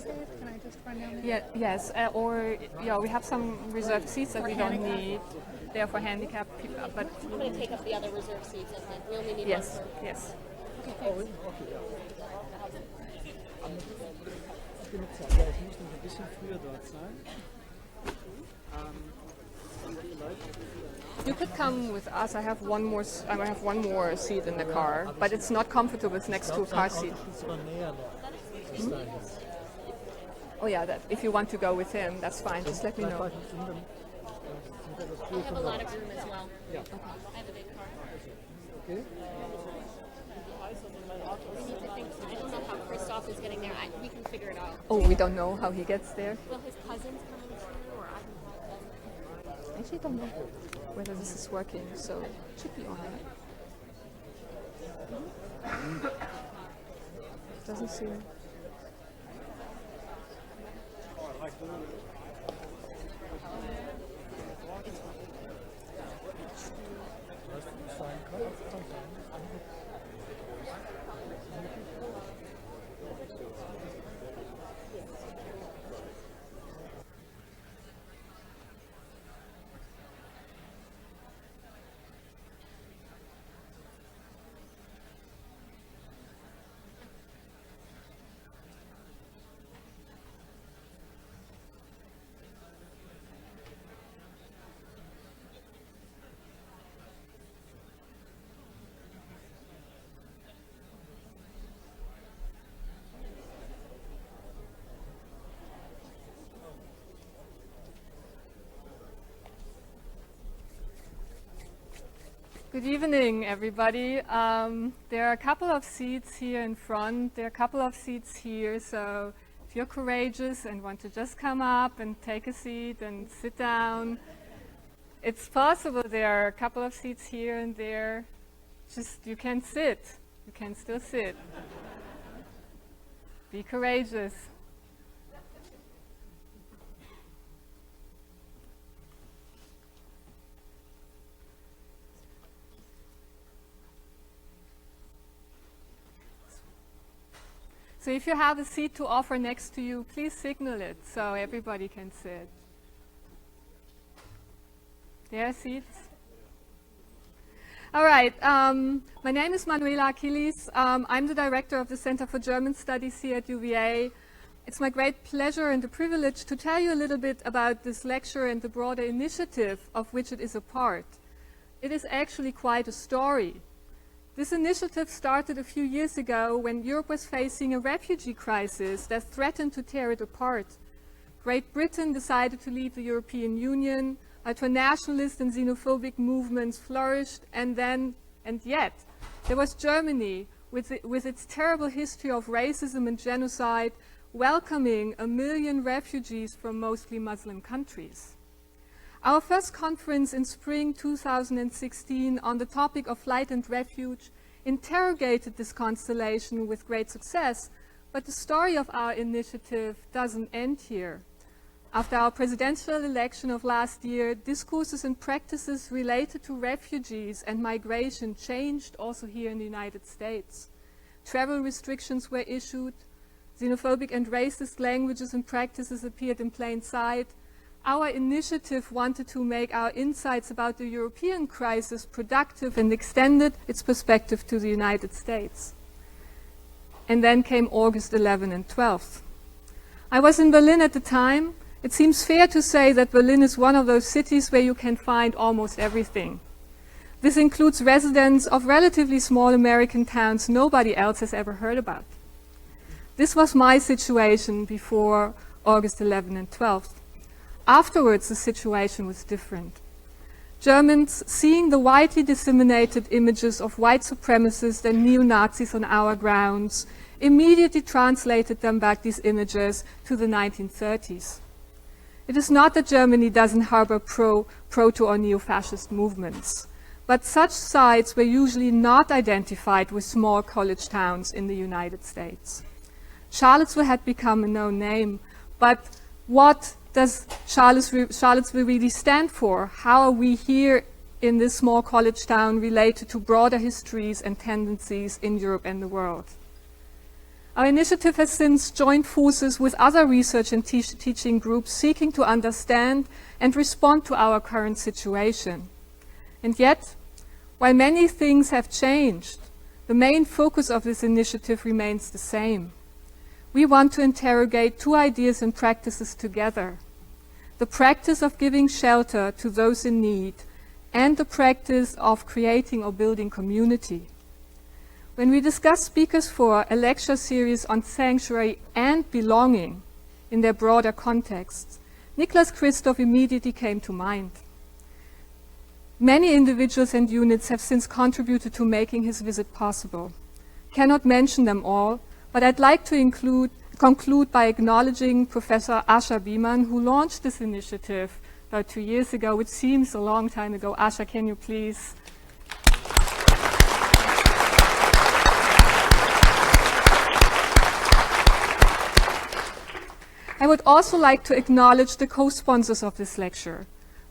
seat? Can I just run down there? Yeah, yes, or yeah, we have some reserved seats that we don't need. They're for handicapped people, but I'm going to take up the other reserve seats, and then we only need yes, one for... yes. Okay, thanks. Ja, ich muss noch ein bisschen früher dort sein. You could come with us. I have one more. I have one more seat in the car, but it's not comfortable. It's next to a car seat. Oh yeah, that, if you want to go with him, that's fine. Just let me know. I have a lot of room as well. Yeah. Okay. I have a big car. Okay. I don't know how Kristof is getting there. We can figure it out. Oh, we don't know how he gets there. Will his cousins come in too, or I can drive them? I actually don't know whether this is working, so it should be alright. Doesn't seem. Good evening, everybody. There are a couple of seats here in front. There are a couple of seats here. So if you're courageous and want to just come up and take a seat and sit down, it's possible. There are a couple of seats here and there. Just, you can sit. You can still sit. Be courageous. So if you have a seat to offer next to you, please signal it so everybody can sit. There are seats. All right. My name is Manuela Achilles. I'm the director of the Center for German Studies here at UVA. It's my great pleasure and a privilege to tell you a little bit about this lecture and the broader initiative of which it is a part. It is actually quite a story. This initiative started a few years ago when Europe was facing a refugee crisis that threatened to tear it apart. Great Britain decided to leave the European Union, ultranationalist and xenophobic movements flourished, and yet, there was Germany with its terrible history of racism and genocide, welcoming 1 million refugees from mostly Muslim countries. Our first conference in spring 2016 on the topic of flight and refuge interrogated this constellation with great success, but the story of our initiative doesn't end here. After our presidential election of last year, discourses and practices related to refugees and migration changed also here in the United States. Travel restrictions were issued, xenophobic and racist languages and practices appeared in plain sight. Our initiative wanted to make our insights about the European crisis productive and extended its perspective to the United States. And then came August 11 and 12th. I was in Berlin at the time. It seems fair to say that Berlin is one of those cities where you can find almost everything. This includes residents of relatively small American towns nobody else has ever heard about. This was my situation before August 11 and 12th. Afterwards, the situation was different. Germans, seeing the widely disseminated images of white supremacists and neo-Nazis on our grounds, immediately translated them back, these images, to the 1930s. It is not that Germany doesn't harbor proto or neo-fascist movements, but such sites were usually not identified with small college towns in the United States. Charlottesville had become a known name, but what does Charlottesville really stand for? How are we here in this small college town related to broader histories and tendencies in Europe and the world? Our initiative has since joined forces with other research and teaching groups seeking to understand and respond to our current situation. And yet, while many things have changed, the main focus of this initiative remains the same. We want to interrogate two ideas and practices together: the practice of giving shelter to those in need and the practice of creating or building community. When we discussed speakers for a lecture series on sanctuary and belonging in their broader contexts, Nicholas Kristof immediately came to mind. Many individuals and units have since contributed to making his visit possible. Cannot mention them all, but I'd like to conclude by acknowledging Professor Asha Biman, who launched this initiative about 2 years ago, which seems a long time ago. Asha, can you please? I would also like to acknowledge the co-sponsors of this lecture: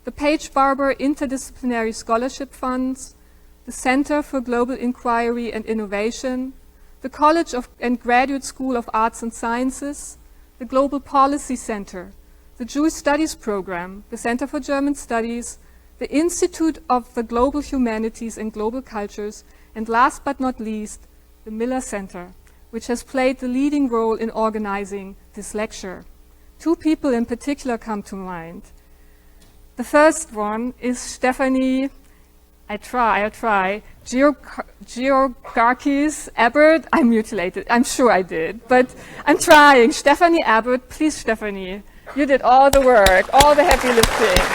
the Page-Barbour Interdisciplinary Scholarship Funds, the Center for Global Inquiry and Innovation, the College and Graduate School of Arts and Sciences, the Global Policy Center, the Jewish Studies Program, the Center for German Studies, the Institute of the Global Humanities and Global Cultures, and last but not least, the Miller Center, which has played the leading role in organizing this lecture. Two people in particular come to mind. The first one is Stephanie, Georgakis Abbott. I mutilated, I'm sure I did, but I'm trying. Stephanie Abbott, please Stephanie, you did all the work, all the heavy lifting.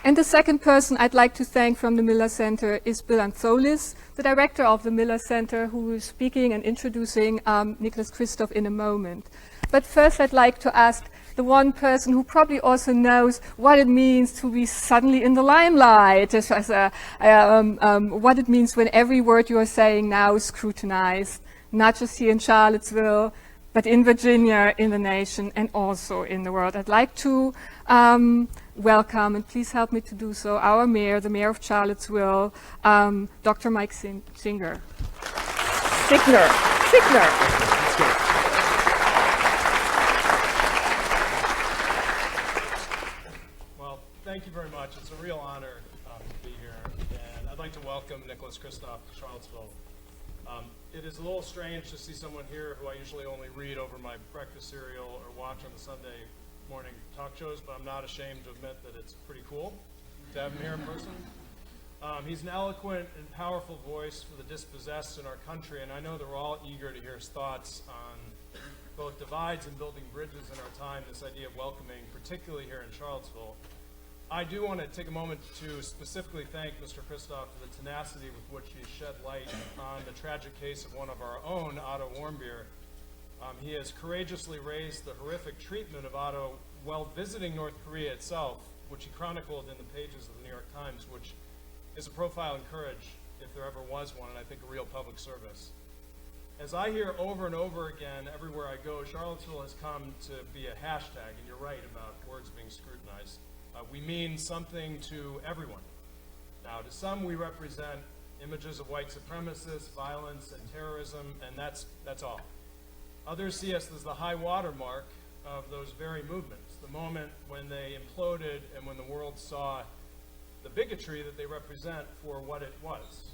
And the second person I'd like to thank from the Miller Center is Bill Antholis, the director of the Miller Center, who is speaking and introducing Nicholas Kristof in a moment. But first I'd like to ask the one person who probably also knows what it means to be suddenly in the limelight, what it means when every word you are saying now is scrutinized, not just here in Charlottesville, but in Virginia, in the nation, and also in the world. I'd like to welcome, and please help me to do so, our mayor, the mayor of Charlottesville, Dr. Mike Signer. Well, thank you very much. It's a real honor to be here, and I'd like to welcome Nicholas Kristof to Charlottesville. It is a little strange to see someone here who I usually only read over my breakfast cereal or watch on the Sunday morning talk shows, but I'm not ashamed to admit that it's pretty cool to have him here in person. He's an eloquent and powerful voice for the dispossessed in our country, and I know that we're all eager to hear his thoughts on both divides and building bridges in our time, this idea of welcoming, particularly here in Charlottesville. I do want to take a moment to specifically thank Mr. Kristof for the tenacity with which he shed light on the tragic case of one of our own, Otto Warmbier. He has courageously raised the horrific treatment of Otto while visiting North Korea itself, which he chronicled in the pages of the New York Times, which is a profile in courage, if there ever was one, and I think a real public service. As I hear over and over again, everywhere I go, Charlottesville has come to be a hashtag, and you're right about words being scrutinized. We mean something to everyone. Now, to some, we represent images of white supremacists, violence, and terrorism, and that's all. Others see us as the high water mark of those very movements, the moment when they imploded and when the world saw the bigotry that they represent for what it was.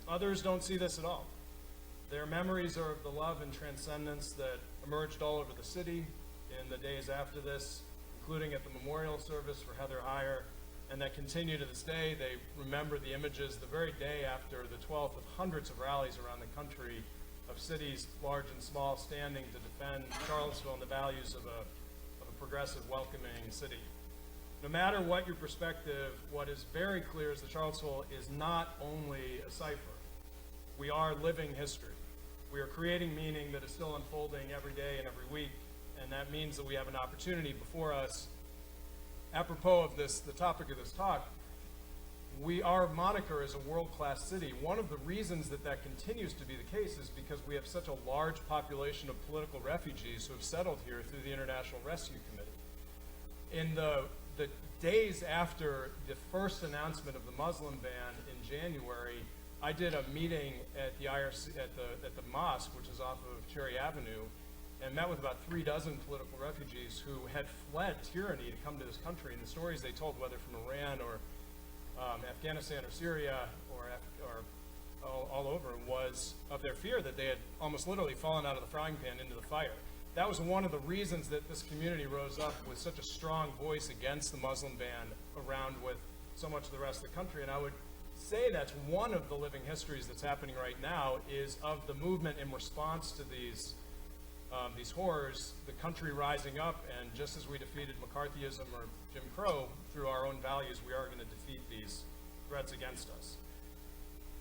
Others don't see this at all. Their memories are of the love and transcendence that emerged all over the city in the days after this, including at the memorial service for Heather Heyer, and that continue to this day. They remember the images the very day after the 12th of hundreds of rallies around the country of cities, large and small, standing to defend Charlottesville and the values of a progressive, welcoming city. No matter what your perspective, what is very clear is that Charlottesville is not only a cipher. We are living history. We are creating meaning that is still unfolding every day and every week, and that means that we have an opportunity before us. Apropos of this, the topic of this talk, our moniker is a world-class city. One of the reasons that that continues to be the case is because we have such a large population of political refugees who have settled here through the International Rescue Committee. In the the days after the first announcement of the Muslim ban in January, I did a meeting at the IRC at the mosque, which is off of Cherry Avenue, and met with about 36 political refugees who had fled tyranny to come to this country. And the stories they told, whether from Iran or Afghanistan or Syria or all over, was of their fear that they had almost literally fallen out of the frying pan into the fire. That was one of the reasons that this community rose up with such a strong voice against the Muslim ban around with so much of the rest of the country. And I would say that's one of the living histories that's happening right now, is of the movement in response to these horrors, the country rising up, and just as we defeated McCarthyism or Jim Crow through our own values, we are going to defeat these threats against us.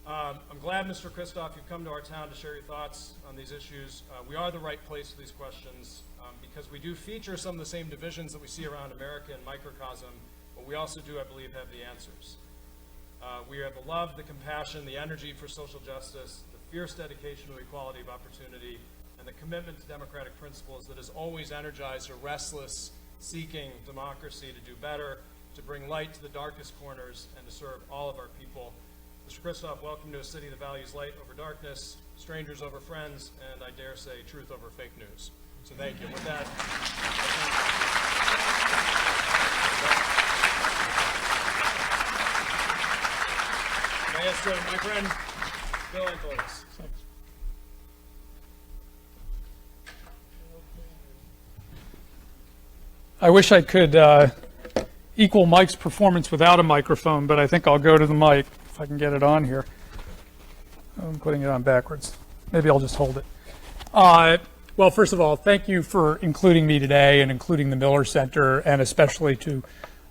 I'm glad, Mr. Kristof, you've come to our town to share your thoughts on these issues. We are the right place for these questions because we do feature some of the same divisions that we see around America in microcosm, but we also do, I believe, have the answers. We have the love, the compassion, the energy for social justice, the fierce dedication to equality of opportunity, and the commitment to democratic principles that has always energized a restless, seeking democracy to do better, to bring light to the darkest corners, and to serve all of our people. Mr. Kristof, welcome to a city that values light over darkness, strangers over friends, and I dare say truth over fake news. So thank you. With that, I ask my friend Bill Angelos. I wish I could equal Mike's performance without a microphone, but I think I'll go to the mic if I can get it on here. I'm putting it on backwards. Maybe I'll just hold it. Well, first of all, thank you for including me today and including the Miller Center, and especially to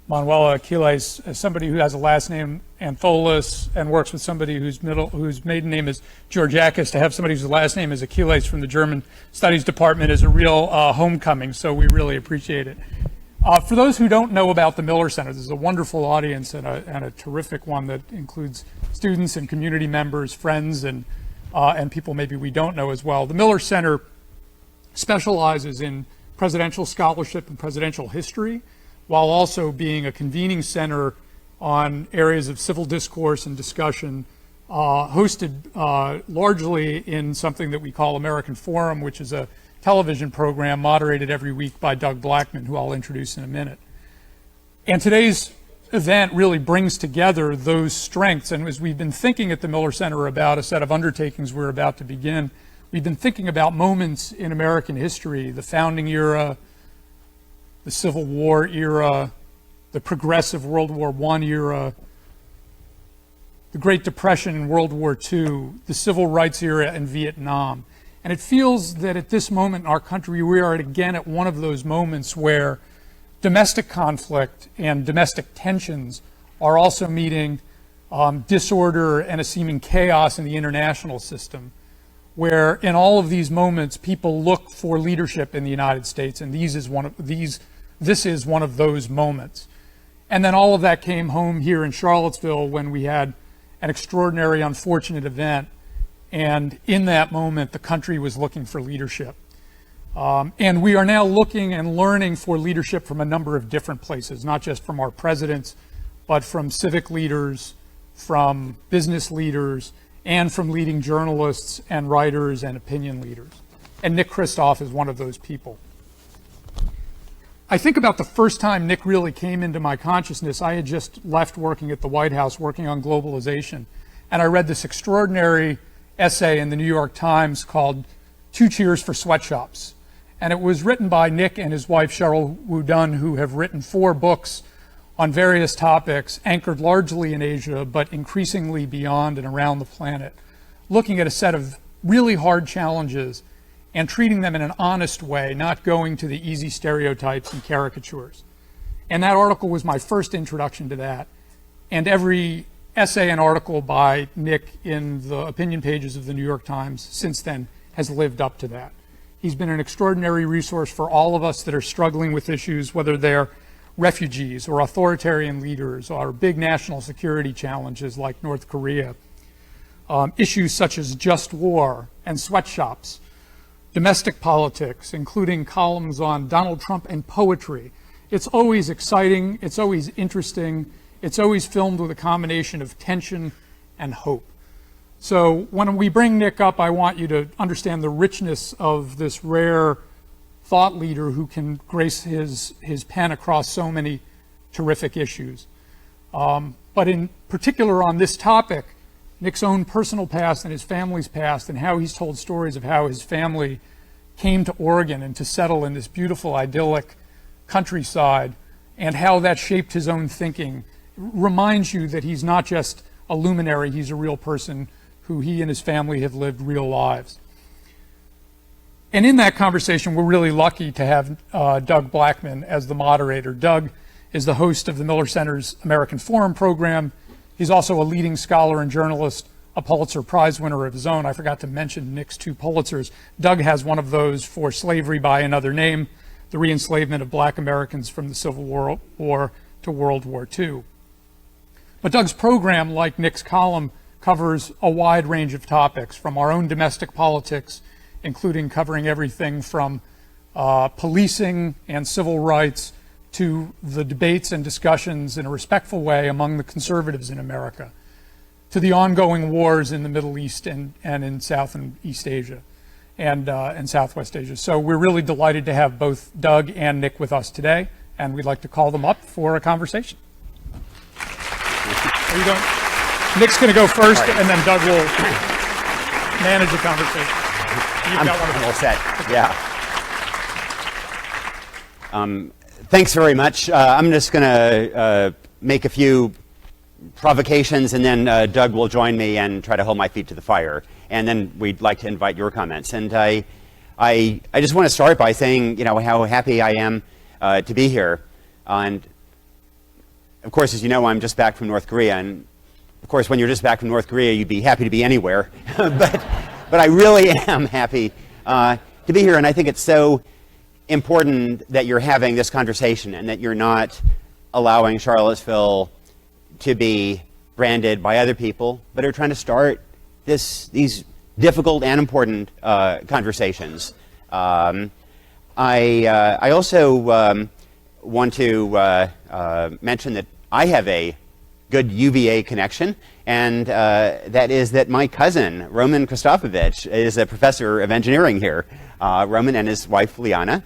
Manuela Aquiles, as somebody who has a last name Antholis and works with somebody whose maiden name is Georgiakis. To have somebody whose last name is Aquiles from the German Studies Department is a real homecoming, so we really appreciate it. For those who don't know about the Miller Center, this is a wonderful audience and a terrific one that includes students and community members, friends, and people maybe we don't know as well. The Miller Center specializes in presidential scholarship and presidential history, while also being a convening center on areas of civil discourse and discussion, hosted largely in something that we call American Forum, which is a television program moderated every week by Doug Blackman, who I'll introduce in a minute. And today's event really brings together those strengths. And as we've been thinking at the Miller Center about a set of undertakings we're about to begin, we've been thinking about moments in American history, the founding era, the Civil War era, the progressive World War I era, the Great Depression and World War II, the Civil Rights era and Vietnam. And it feels that at this moment in our country, we are again at one of those moments where domestic conflict and domestic tensions are also meeting disorder and a seeming chaos in the international system, where in all of these moments, people look for leadership in the United States, and this is one of those moments. And then all of that came home here in Charlottesville when we had an extraordinary, unfortunate event. And in that moment, the country was looking for leadership. And we are now looking and learning for leadership from a number of different places, not just from our presidents, but from civic leaders, from business leaders, and from leading journalists and writers and opinion leaders. And Nick Kristof is one of those people. I think about the first time Nick really came into my consciousness. I had just left working at the White House, working on globalization, and I read this extraordinary essay in the New York Times called Two Cheers for Sweatshops. And it was written by Nick and his wife, Cheryl Wu-Dunn, who have written 4 books on various topics, anchored largely in Asia, but increasingly beyond and around the planet, looking at a set of really hard challenges and treating them in an honest way, not going to the easy stereotypes and caricatures. And that article was my first introduction to that. And every essay and article by Nick in the opinion pages of the New York Times since then has lived up to that. He's been an extraordinary resource for all of us that are struggling with issues, whether they're refugees or authoritarian leaders or big national security challenges like North Korea, issues such as just war and sweatshops, domestic politics, including columns on Donald Trump and poetry, It's always exciting, it's always interesting, it's always filmed with a combination of tension and hope. So when we bring Nick up, I want you to understand the richness of this rare thought leader who can grace his pen across so many terrific issues. But in particular on this topic, Nick's own personal past and his family's past, and how he's told stories of how his family came to Oregon and to settle in this beautiful, idyllic countryside, and how that shaped his own thinking, reminds you that he's not just a luminary, he's a real person who he and his family have lived real lives. And in that conversation, we're really lucky to have Doug Blackman as the moderator. Doug is the host of the Miller Center's American Forum program. He's also a leading scholar and journalist, a Pulitzer Prize winner of his own. I forgot to mention Nick's 2 Pulitzers. Doug has one of those for Slavery by Another Name, the re-enslavement of black Americans from the Civil War to World War II. But Doug's program, like Nick's column, covers a wide range of topics, from our own domestic politics, including covering everything from policing and civil rights to the debates and discussions in a respectful way among the conservatives in America, to the ongoing wars in the Middle East and in South and East Asia and Southwest Asia. So we're really delighted to have both Doug and Nick with us today, and we'd like to call them up for a conversation. Are you going? Nick's going to go first, right, and then Doug will manage the conversation. I'm all set. Yeah. Thanks very much. I'm just going to make a few provocations, and then Doug will join me and try to hold my feet to the fire. And then we'd like to invite your comments. And I just want to start by saying, you know, how happy I am to be here. And of course, as you know, I'm just back from North Korea. And of course, when you're just back from North Korea, you'd be happy to be anywhere. but I really am happy to be here. And I think it's so important that you're having this conversation and that you're not allowing Charlottesville to be branded by other people, but are trying to start these difficult and important conversations. I also want to mention that I have a good UVA connection, and that is that my cousin, Roman Kristofovich, is a professor of engineering here. Roman and his wife, Liana.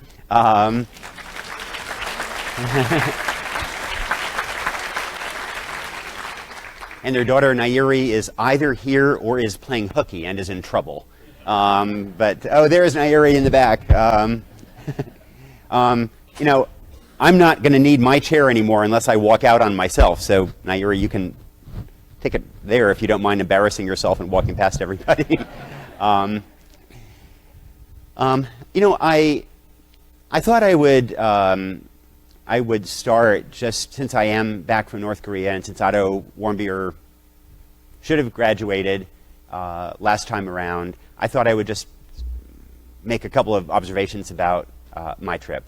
And their daughter, Nairi, is either here or is playing hooky and is in trouble. But, oh, there's Nairi in the back. You know, I'm not going to need my chair anymore unless I walk out on myself. So, Nairi, you can take it there if you don't mind embarrassing yourself and walking past everybody. You know, I thought I would start, just since I am back from North Korea and since Otto Warmbier should have graduated last time around, I thought I would just make a couple of observations about my trip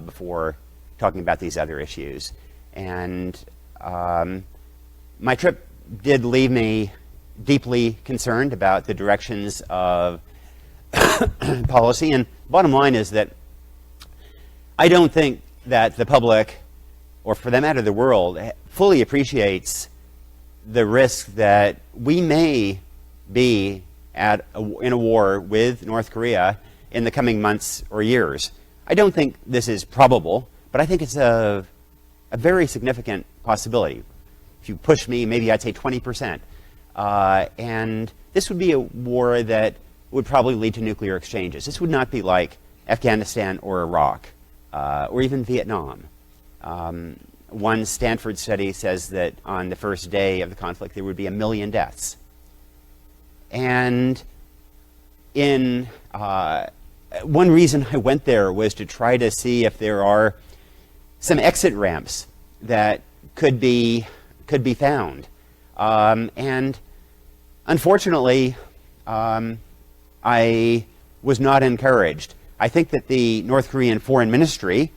before talking about these other issues. And my trip did leave me deeply concerned about the directions of policy. And bottom line is that I don't think that the public, or for that matter the world, fully appreciates the risk that we may be in a war with North Korea in the coming months or years. I don't think this is probable, but I think it's a very significant possibility. If you push me, maybe I'd say 20%. And this would be a war that would probably lead to nuclear exchanges. This would not be like Afghanistan or Iraq. Or even Vietnam. One Stanford study says that on the first day of the conflict there would be 1 million deaths. And one reason I went there was to try to see if there are some exit ramps that could be found. And unfortunately, I was not encouraged. I think that the North Korean Foreign Ministry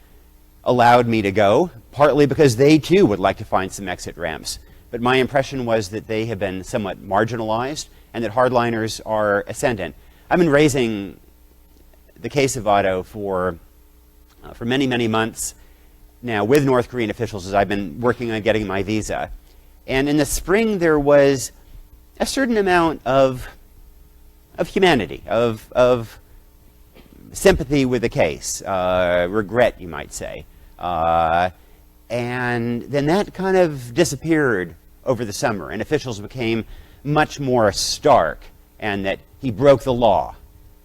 allowed me to go, partly because they too would like to find some exit ramps. But my impression was that they have been somewhat marginalized and that hardliners are ascendant. I've been raising the case of Otto for many, many months, now with North Korean officials as I've been working on getting my visa. And in the spring, there was a certain amount of humanity, of sympathy with the case, regret, you might say. And then that kind of disappeared over the summer, and officials became much more stark, and that he broke the law.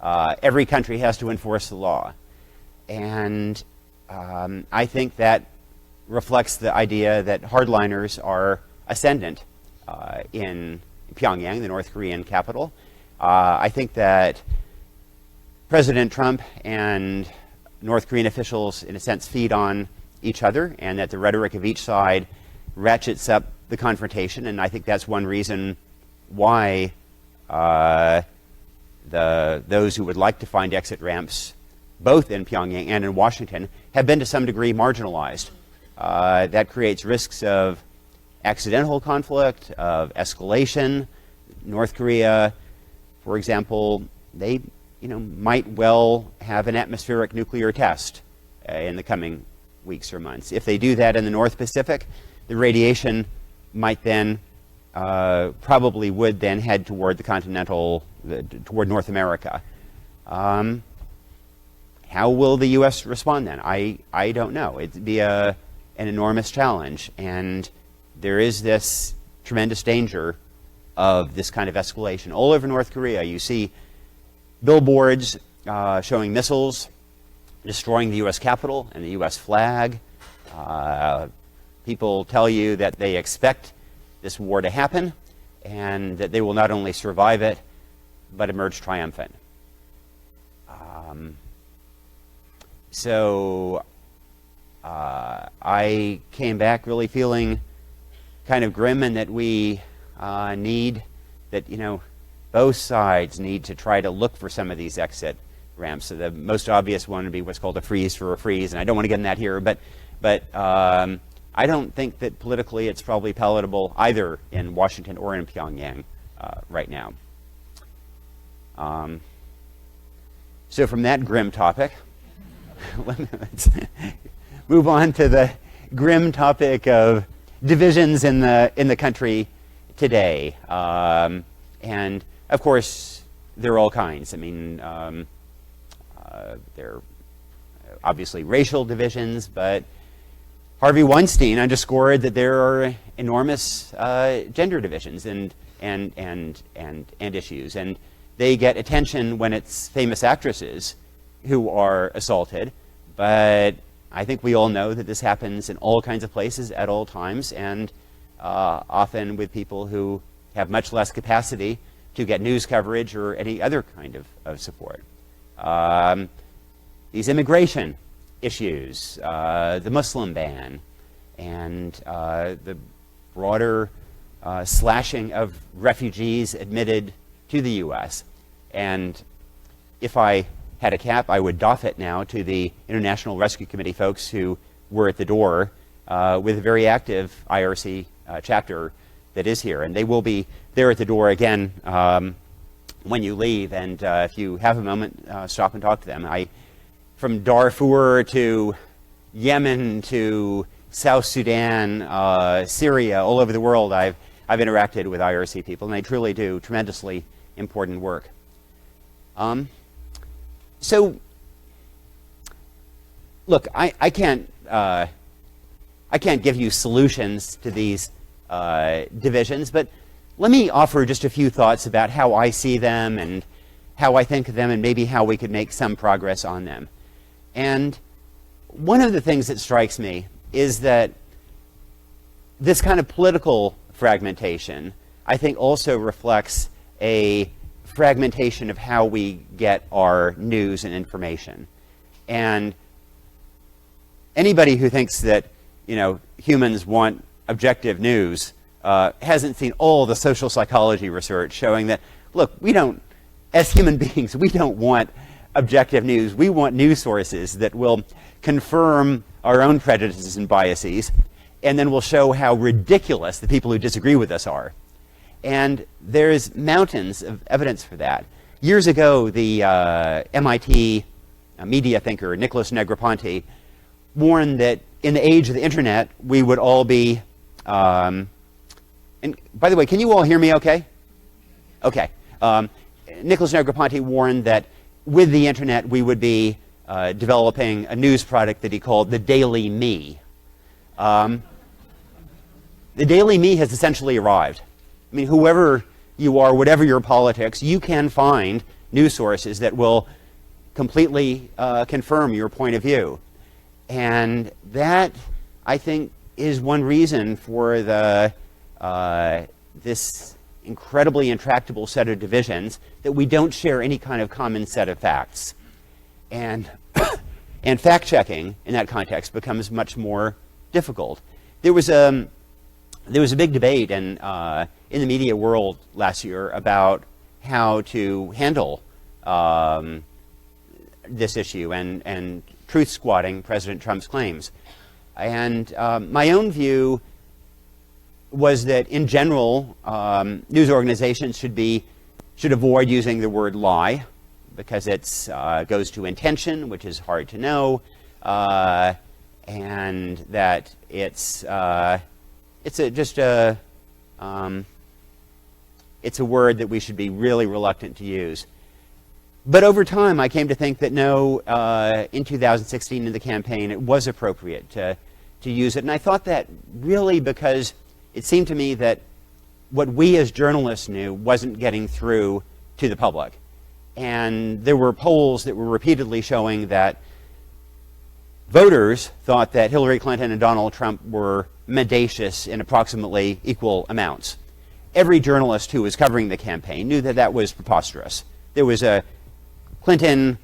Every country has to enforce the law. And I think that reflects the idea that hardliners are ascendant in Pyongyang, the North Korean capital. I think that President Trump and North Korean officials, in a sense, feed on each other, and that the rhetoric of each side ratchets up the confrontation. And I think that's one reason why those who would like to find exit ramps, both in Pyongyang and in Washington, have been to some degree marginalized. That creates risks of accidental conflict, of escalation. North Korea, for example, they might well have an atmospheric nuclear test in the coming weeks or months. If they do that in the North Pacific, the radiation might then, probably would then head toward toward North America. How will the U.S. respond then? I don't know. It'd be an enormous challenge, and there is this tremendous danger of this kind of escalation. All over North Korea, you see billboards showing missiles destroying the U.S. Capitol and the U.S. flag. People tell you that they expect this war to happen, and that they will not only survive it, but emerge triumphant. So I came back really feeling kind of grim, and that we both sides need to try to look for some of these exit ramps. So the most obvious one would be what's called a freeze for a freeze, and I don't want to get in that here, but I don't think that politically it's probably palatable either in Washington or in Pyongyang right now. So from that grim topic, let's move on to the grim topic of divisions in the country today. And of course, there are all kinds. I mean, there are obviously racial divisions, but Harvey Weinstein underscored that there are enormous gender divisions and issues, and they get attention when it's famous actresses who are assaulted. But I think we all know that this happens in all kinds of places at all times, and often with people who have much less capacity to get news coverage or any other kind of support. These immigration issues, the Muslim ban, and the broader slashing of refugees admitted to the U.S. And if I had a cap, I would doff it now to the International Rescue Committee folks who were at the door with a very active IRC chapter that is here. And they will be there at the door again when you leave. And if you have a moment, stop and talk to them. From Darfur to Yemen to South Sudan, Syria, all over the world, I've interacted with IRC people, and they truly do tremendously important work. So, look, I can't give you solutions to these divisions, but let me offer just a few thoughts about how I see them and how I think of them, and maybe how we could make some progress on them. And one of the things that strikes me is that this kind of political fragmentation, I think, also reflects a fragmentation of how we get our news and information. And anybody who thinks that, humans want objective news hasn't seen all the social psychology research showing that, look, as human beings, we don't want objective news. We want news sources that will confirm our own prejudices and biases, and then will show how ridiculous the people who disagree with us are. And there's mountains of evidence for that. Years ago, the MIT media thinker Nicholas Kristof warned that in the age of the internet, we would all be, and by the way, can you all hear me okay? Okay. Nicholas Negroponte warned that with the internet, we would be developing a news product that he called the Daily Me. The Daily Me has essentially arrived. I mean, whoever you are, whatever your politics, you can find news sources that will completely confirm your point of view. And that, I think, is one reason for the this incredibly intractable set of divisions, that we don't share any kind of common set of facts. And, and fact-checking in that context becomes much more difficult. There was a big debate in the media world last year about how to handle this issue and truth squatting President Trump's claims. And my own view was that in general, news organizations should avoid using the word lie, because it goes to intention, which is hard to know, and that it's a word that we should be really reluctant to use. But over time, I came to think that no, in 2016 in the campaign, it was appropriate to use it. And I thought that really because it seemed to me that what we as journalists knew wasn't getting through to the public. And there were polls that were repeatedly showing that voters thought that Hillary Clinton and Donald Trump were mendacious in approximately equal amounts. Every journalist who was covering the campaign knew that that was preposterous. There was a Clinton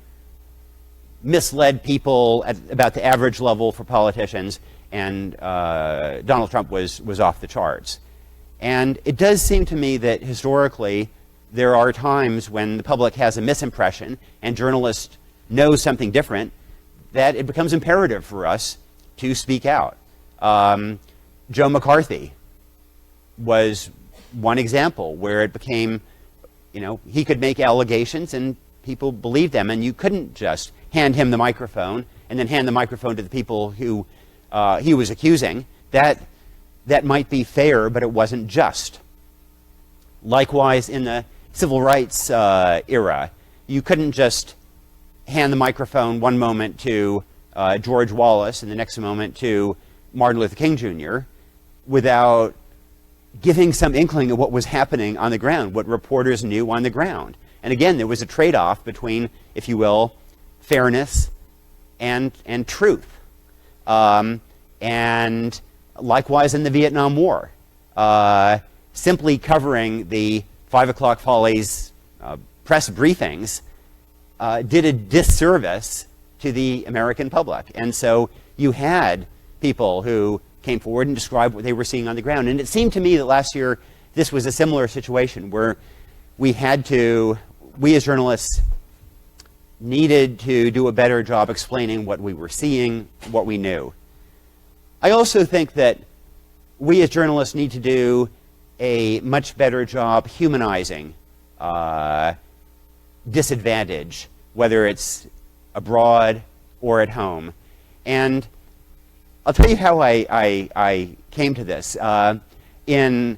misled people at about the average level for politicians, and Donald Trump was off the charts. And it does seem to me that historically there are times when the public has a misimpression and journalists know something different, that it becomes imperative for us to speak out. Joe McCarthy was one example where it became, he could make allegations and people believed them, and you couldn't just hand him the microphone and then hand the microphone to the people who he was accusing. That might be fair, but it wasn't just. Likewise, in the civil rights era, you couldn't just hand the microphone one moment to George Wallace and the next moment to Martin Luther King Jr. without giving some inkling of what was happening on the ground, what reporters knew on the ground. And again, there was a trade-off between, if you will, fairness and truth. And likewise in the Vietnam War, simply covering the 5 o'clock Follies press briefings did a disservice to the American public. And so you had people who came forward and described what they were seeing on the ground. And it seemed to me that last year this was a similar situation where we as journalists needed to do a better job explaining what we were seeing, what we knew. I also think that we as journalists need to do a much better job humanizing disadvantage, whether it's abroad or at home. And I'll tell you how I came to this. In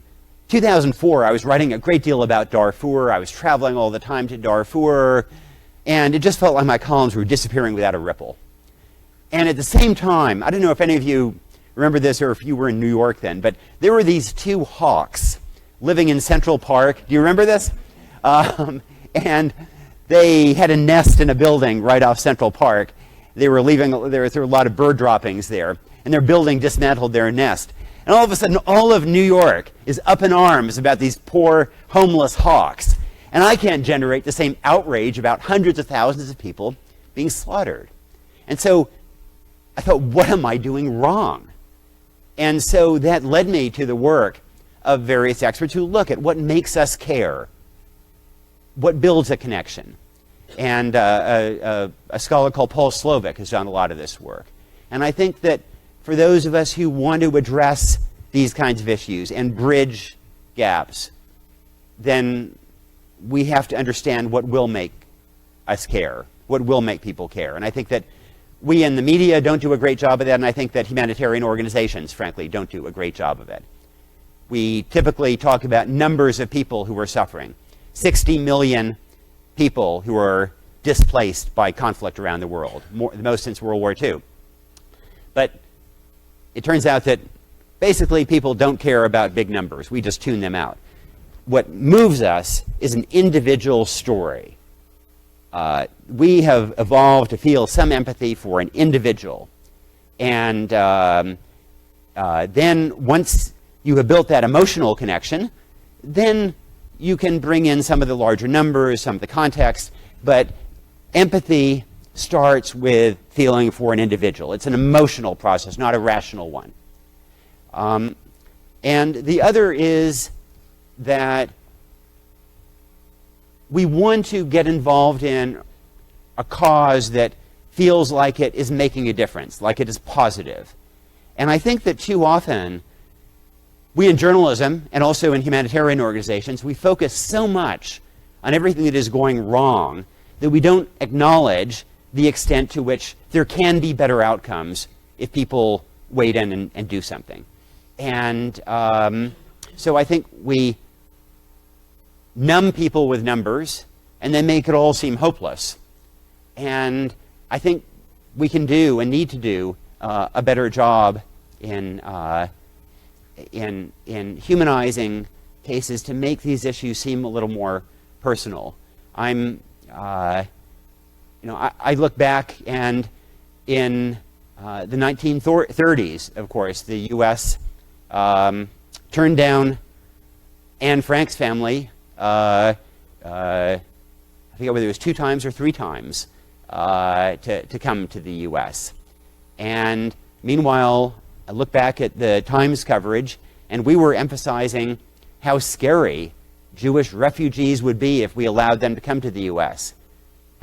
2004, I was writing a great deal about Darfur. I was traveling all the time to Darfur, and it just felt like my columns were disappearing without a ripple. And at the same time, I don't know if any of you remember this or if you were in New York then, but there were these two hawks living in Central Park. Do you remember this? And they had a nest in a building right off Central Park. There were a lot of bird droppings there, and their building dismantled their nest. And all of a sudden, all of New York is up in arms about these poor, homeless hawks. And I can't generate the same outrage about hundreds of thousands of people being slaughtered. And so I thought, what am I doing wrong? And so that led me to the work of various experts who look at what makes us care, what builds a connection. And a scholar called Paul Slovic has done a lot of this work. And I think that for those of us who want to address these kinds of issues and bridge gaps, then we have to understand what will make us care, what will make people care. And I think that we in the media don't do a great job of that, and I think that humanitarian organizations, frankly, don't do a great job of it. We typically talk about numbers of people who are suffering. 60 million people who are displaced by conflict around the world, the most since World War II. But it turns out that basically people don't care about big numbers. We just tune them out. What moves us is an individual story. We have evolved to feel some empathy for an individual. And then once you have built that emotional connection, then you can bring in some of the larger numbers, some of the context, but empathy starts with feeling for an individual. It's an emotional process, not a rational one. And the other is that we want to get involved in a cause that feels like it is making a difference, like it is positive. And I think that too often, we in journalism and also in humanitarian organizations, we focus so much on everything that is going wrong that we don't acknowledge the extent to which there can be better outcomes if people wade in and do something. And so I think we numb people with numbers and then make it all seem hopeless. And I think we can do and need to do a better job in humanizing cases to make these issues seem a little more personal. I look back, and in the 1930s, of course, the U.S. Turned down Anne Frank's family, I forget whether it was 2 times or 3 times, to come to the U.S. And meanwhile, I look back at the Times coverage, and we were emphasizing how scary Jewish refugees would be if we allowed them to come to the U.S.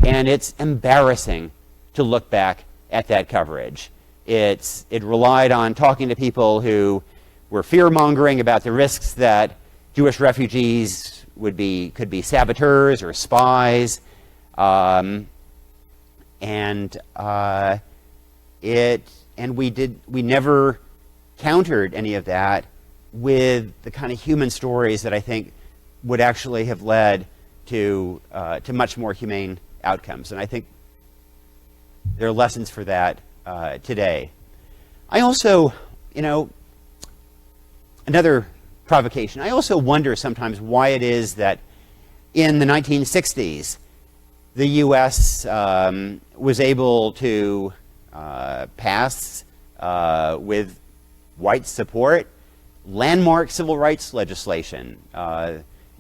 And it's embarrassing to look back at that coverage. It relied on talking to people who were fear-mongering about the risks that Jewish refugees could be saboteurs or spies, and we never countered any of that with the kind of human stories that I think would actually have led to much more humane outcomes. And I think there are lessons for that today. I also, another provocation, I also wonder sometimes why it is that in the 1960s, the U.S. Was able to pass, with white support, landmark civil rights legislation,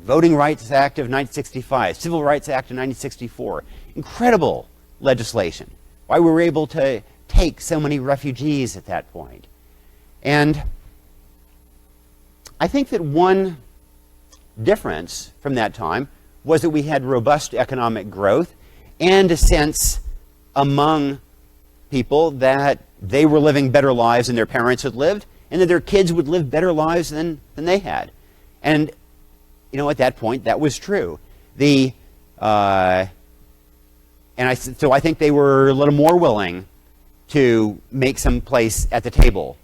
Voting Rights Act of 1965, Civil Rights Act of 1964, incredible legislation. Why we were able to take so many refugees at that point. And I think that one difference from that time was that we had robust economic growth and a sense among people that they were living better lives than their parents had lived, and that their kids would live better lives than they had. And at that point, that was true. So I think they were a little more willing to make some place at the table.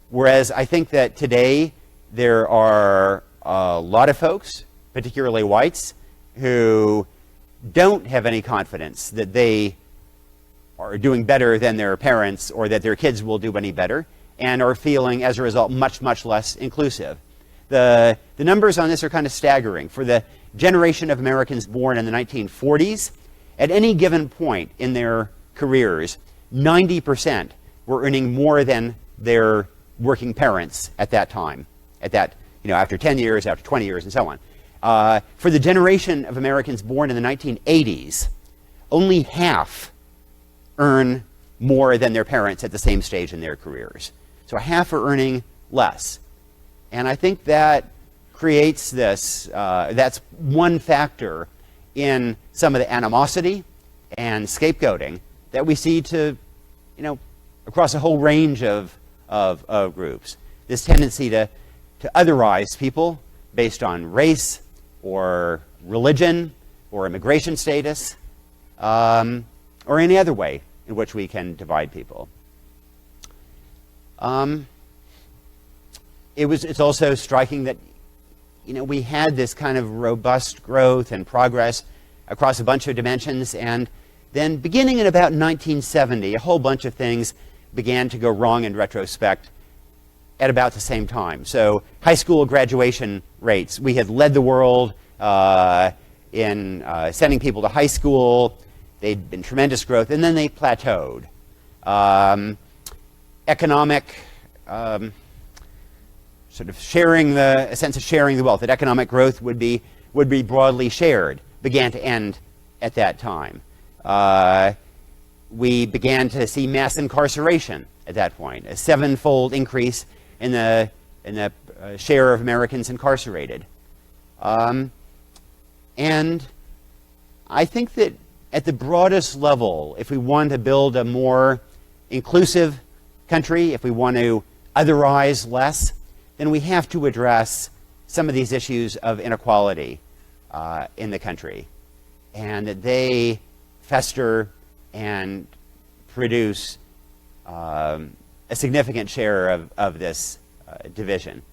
Whereas I think that today there are a lot of folks, particularly whites, who don't have any confidence that they are doing better than their parents or that their kids will do any better, and are feeling, as a result, much, much less inclusive. The numbers on this are kind of staggering. For the generation of Americans born in the 1940s, at any given point in their careers, 90% were earning more than their working parents at that time, after 10 years, after 20 years, and so on. For the generation of Americans born in the 1980s, only half earn more than their parents at the same stage in their careers. So half are earning less. And I think that creates this, that's one factor in some of the animosity and scapegoating that we see across a whole range of groups. This tendency to otherize people based on race or religion or immigration status, or any other way in which we can divide people. It's also striking that, we had this kind of robust growth and progress across a bunch of dimensions, and then beginning in about 1970, a whole bunch of things began to go wrong in retrospect at about the same time. So high school graduation rates, we had led the world in sending people to high school. They'd been tremendous growth, and then they plateaued. Economic sort of a sense of sharing the wealth, that economic growth would be broadly shared, began to end at that time. We began to see mass incarceration at that point, a 7-fold increase in the share of Americans incarcerated. And I think that at the broadest level, if we want to build a more inclusive country, if we want to otherize less, then we have to address some of these issues of inequality in the country, and that they fester and produce a significant share of this division.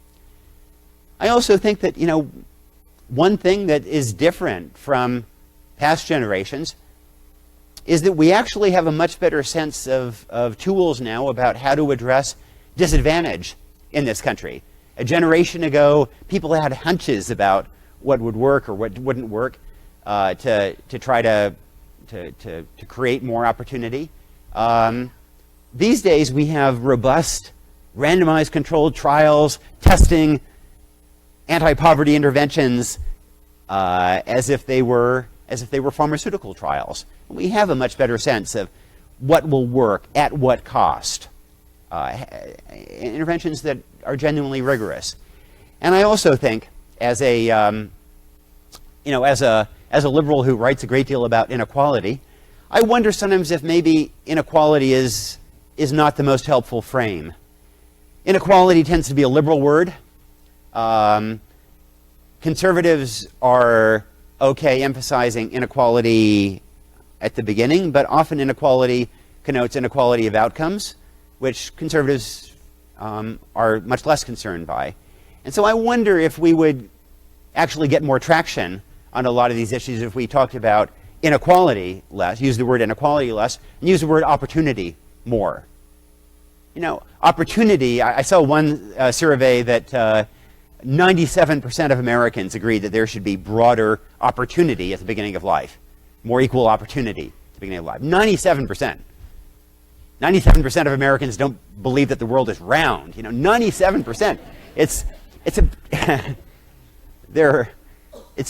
I also think that, one thing that is different from past generations is that we actually have a much better sense of tools now about how to address disadvantage in this country. A generation ago, people had hunches about what would work or what wouldn't work to try to create more opportunity. These days, we have robust, randomized controlled trials testing anti-poverty interventions as if they were pharmaceutical trials. We have a much better sense of what will work at what cost. Interventions that are genuinely rigorous. And I also think, as a liberal who writes a great deal about inequality, I wonder sometimes if maybe inequality is not the most helpful frame. Inequality tends to be a liberal word. Conservatives are okay emphasizing inequality at the beginning, but often inequality connotes inequality of outcomes, which conservatives are much less concerned by. And so I wonder if we would actually get more traction on a lot of these issues if we talked about inequality less, use the word inequality less, and use the word opportunity more. Opportunity, I saw one survey that 97% of Americans agreed that there should be broader opportunity at the beginning of life, more equal opportunity at the beginning of life. 97%. 97% of Americans don't believe that the world is round. 97%. It's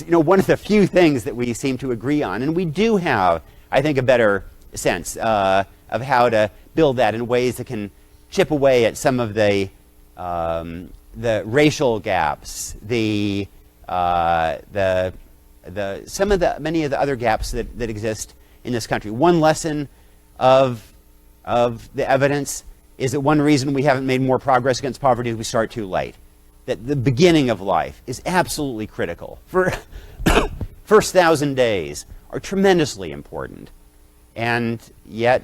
one of the few things that we seem to agree on, and we do have, I think, a better sense of how to build that in ways that can chip away at some of the racial gaps, many of the other gaps that exist in this country. One lesson of the evidence is that one reason we haven't made more progress against poverty is we start too late. That the beginning of life is absolutely critical. For first 1,000 days are tremendously important, and yet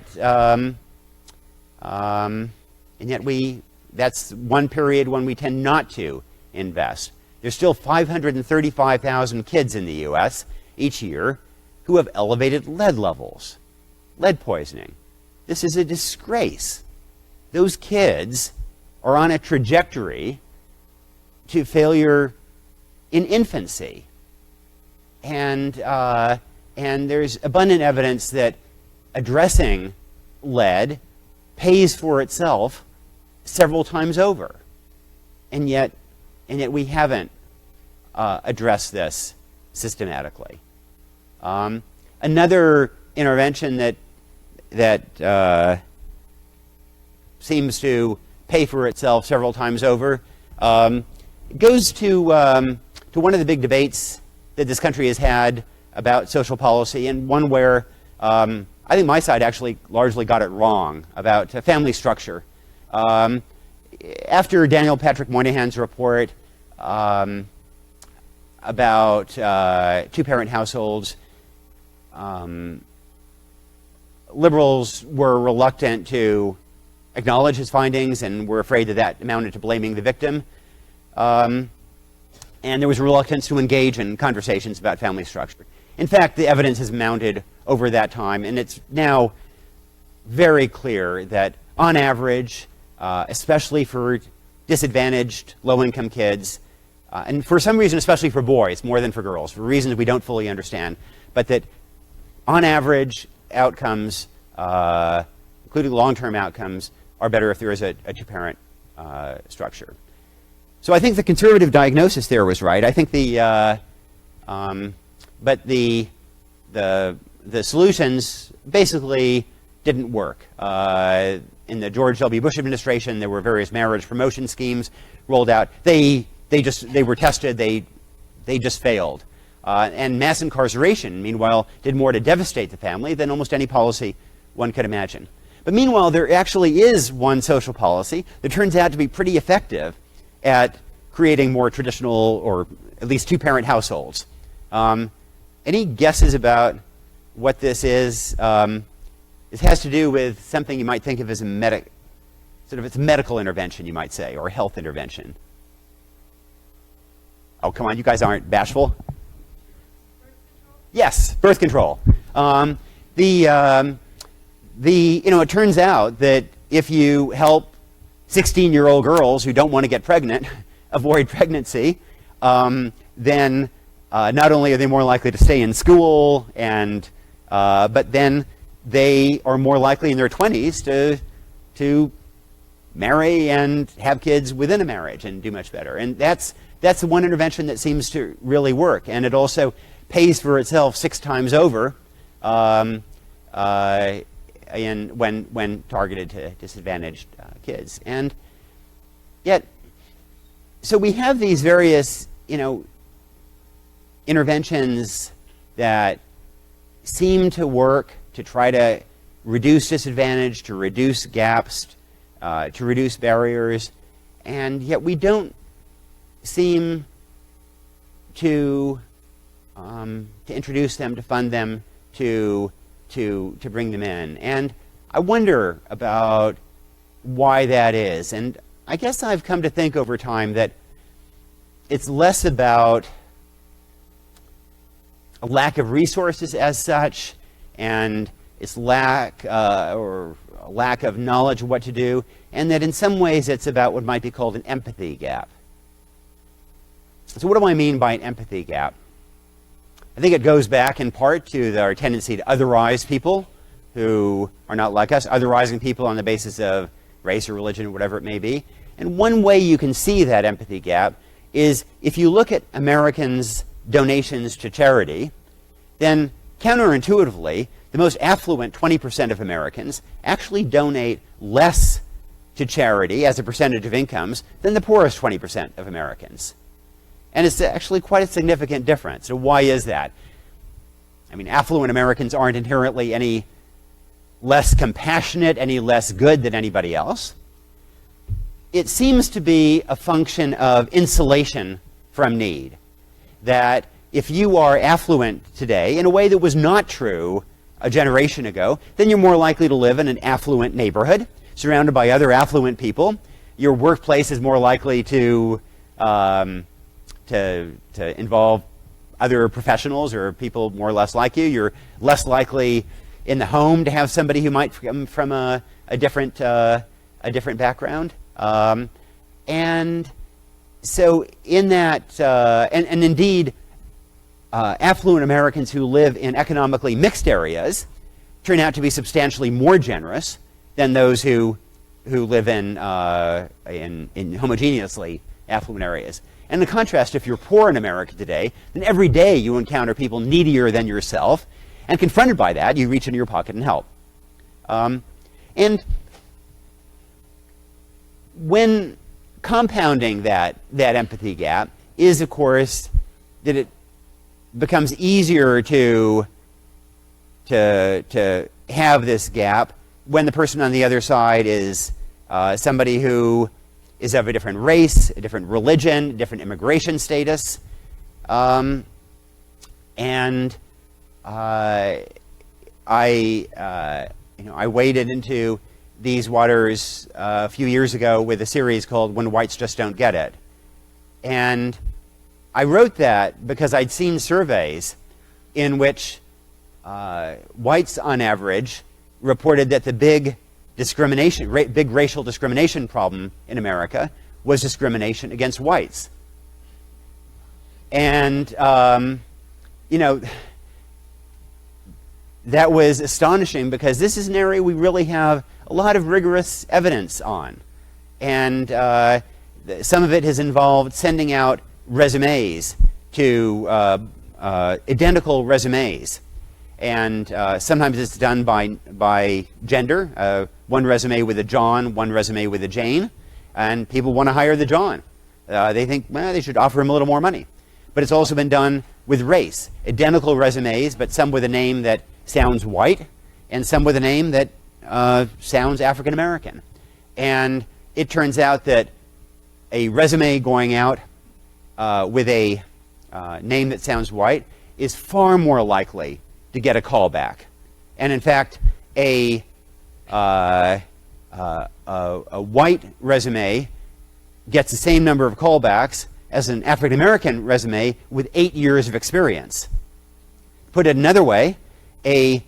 that's one period when we tend not to invest. There's still 535,000 kids in the U.S. each year who have elevated lead levels, lead poisoning. This is a disgrace. Those kids are on a trajectory to failure in infancy. And there's abundant evidence that addressing lead pays for itself several times over. And yet we haven't addressed this systematically. Another intervention that seems to pay for itself several times over goes to one of the big debates that this country has had about social policy, and one where I think my side actually largely got it wrong about family structure. After Daniel Patrick Moynihan's report about two-parent households, liberals were reluctant to acknowledge his findings and were afraid that that amounted to blaming the victim. And there was a reluctance to engage in conversations about family structure. In fact, the evidence has mounted over that time, and it's now very clear that on average, especially for disadvantaged low-income kids, and for some reason especially for boys more than for girls, for reasons we don't fully understand, but that on average outcomes, including long-term outcomes, are better if there is a two-parent structure. So I think the conservative diagnosis there was right. I think but the solutions basically didn't work. In the George W. Bush administration, there were various marriage promotion schemes rolled out. They were tested. They just failed. And mass incarceration, meanwhile, did more to devastate the family than almost any policy one could imagine. But meanwhile, there actually is one social policy that turns out to be pretty effective at creating more traditional, or at least two-parent households. Any guesses about what this is? This has to do with something you might think of as a it's a medical intervention, you might say, or a health intervention. Oh, come on, you guys aren't bashful. Yes, birth control. It turns out that if you help 16-year-old girls who don't want to get pregnant avoid pregnancy, then not only are they more likely to stay in school, but then they are more likely in their 20s to marry and have kids within a marriage and do much better. And that's the one intervention that seems to really work. And it also pays for itself 6 times over when targeted to disadvantaged kids. And yet, so we have these various, interventions that seem to work to try to reduce disadvantage, to reduce gaps, to reduce barriers, and yet we don't seem to introduce them, to fund them, to bring them in. And I wonder about why that is. And I guess I've come to think over time that it's less about a lack of resources as such, and its lack or a lack of knowledge of what to do, and that in some ways it's about what might be called an empathy gap. So what do I mean by an empathy gap? I think it goes back in part to our tendency to otherize people who are not like us, otherizing people on the basis of race or religion or whatever it may be. And one way you can see that empathy gap is if you look at Americans' donations to charity, then counterintuitively, the most affluent 20% of Americans actually donate less to charity as a percentage of incomes than the poorest 20% of Americans. And it's actually quite a significant difference. So why is that? I mean, affluent Americans aren't inherently any less compassionate, any less good than anybody else. It seems to be a function of insulation from need. That if you are affluent today, in a way that was not true a generation ago, then you're more likely to live in an affluent neighborhood, surrounded by other affluent people. Your workplace is more likely to involve other professionals or people more or less like you. You're less likely in the home to have somebody who might come from a different background. And so in that, and indeed, affluent Americans who live in economically mixed areas turn out to be substantially more generous than those who live in homogeneously affluent areas. And in contrast, if you're poor in America today, then every day you encounter people needier than yourself, and confronted by that, you reach into your pocket and help. And when compounding that empathy gap is, of course, that it becomes easier to have this gap when the person on the other side is somebody who is of a different race, a different religion, a different immigration status. And I waded into these waters a few years ago with a series called When Whites Just Don't Get It. And I wrote that because I'd seen surveys in which whites on average reported that the big racial discrimination problem in America was discrimination against whites. And, that was astonishing because this is an area we really have a lot of rigorous evidence on. And some of it has involved sending out resumes to identical resumes. And sometimes it's done by gender, one resume with a John, one resume with a Jane, and people want to hire the John. They think, well, they should offer him a little more money. But it's also been done with race, identical resumes, but some with a name that sounds white, and some with a name that sounds African American. And it turns out that a resume going out with a name that sounds white is far more likely to get a call back. And in fact, a white resume gets the same number of callbacks as an African American resume with 8 years of experience. Put it another way, a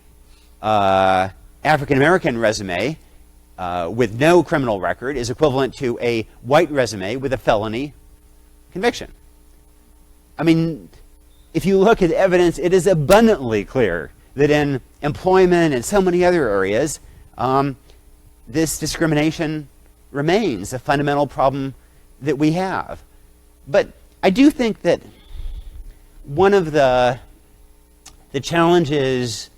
African American resume with no criminal record is equivalent to a white resume with a felony conviction. I mean, if you look at the evidence, it is abundantly clear that in employment and so many other areas, this discrimination remains a fundamental problem that we have. But I do think that one of the challenges,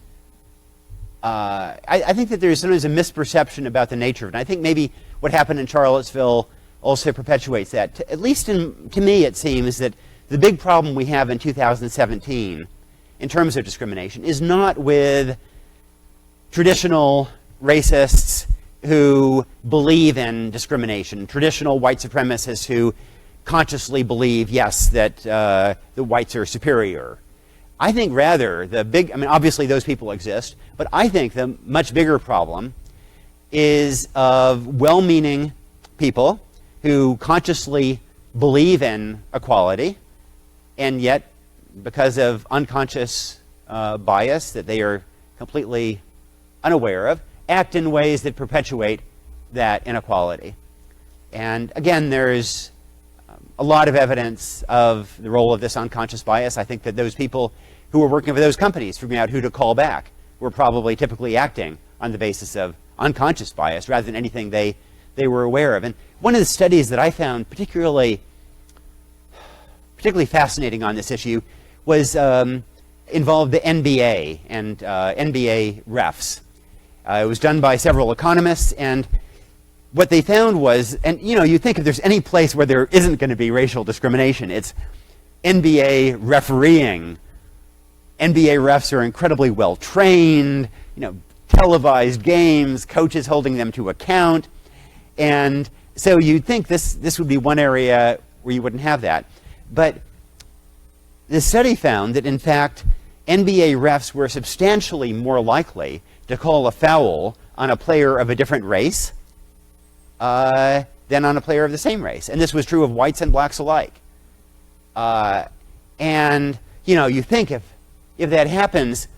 I think that there's sometimes a misperception about the nature of it. And I think maybe what happened in Charlottesville also perpetuates that. At least to me, it seems that the big problem we have in 2017 in terms of discrimination is not with traditional racists who believe in discrimination, traditional white supremacists who consciously believe, yes, that the whites are superior. I think rather obviously those people exist, but I think the much bigger problem is of well-meaning people who consciously believe in equality, and yet because of unconscious bias that they are completely unaware of, act in ways that perpetuate that inequality. And again, there's a lot of evidence of the role of this unconscious bias. I think that those people who were working for those companies figuring out who to call back were probably typically acting on the basis of unconscious bias rather than anything they were aware of. And one of the studies that I found particularly fascinating on this issue was involved the NBA and NBA refs. It was done by several economists, and what they found was, and you think if there's any place where there isn't going to be racial discrimination, it's NBA refereeing. NBA refs are incredibly well trained, televised games, coaches holding them to account, and so you'd think this would be one area where you wouldn't have that. But the study found that in fact NBA refs were substantially more likely to call a foul on a player of a different race than on a player of the same race. And this was true of whites and blacks alike. And you think if that happens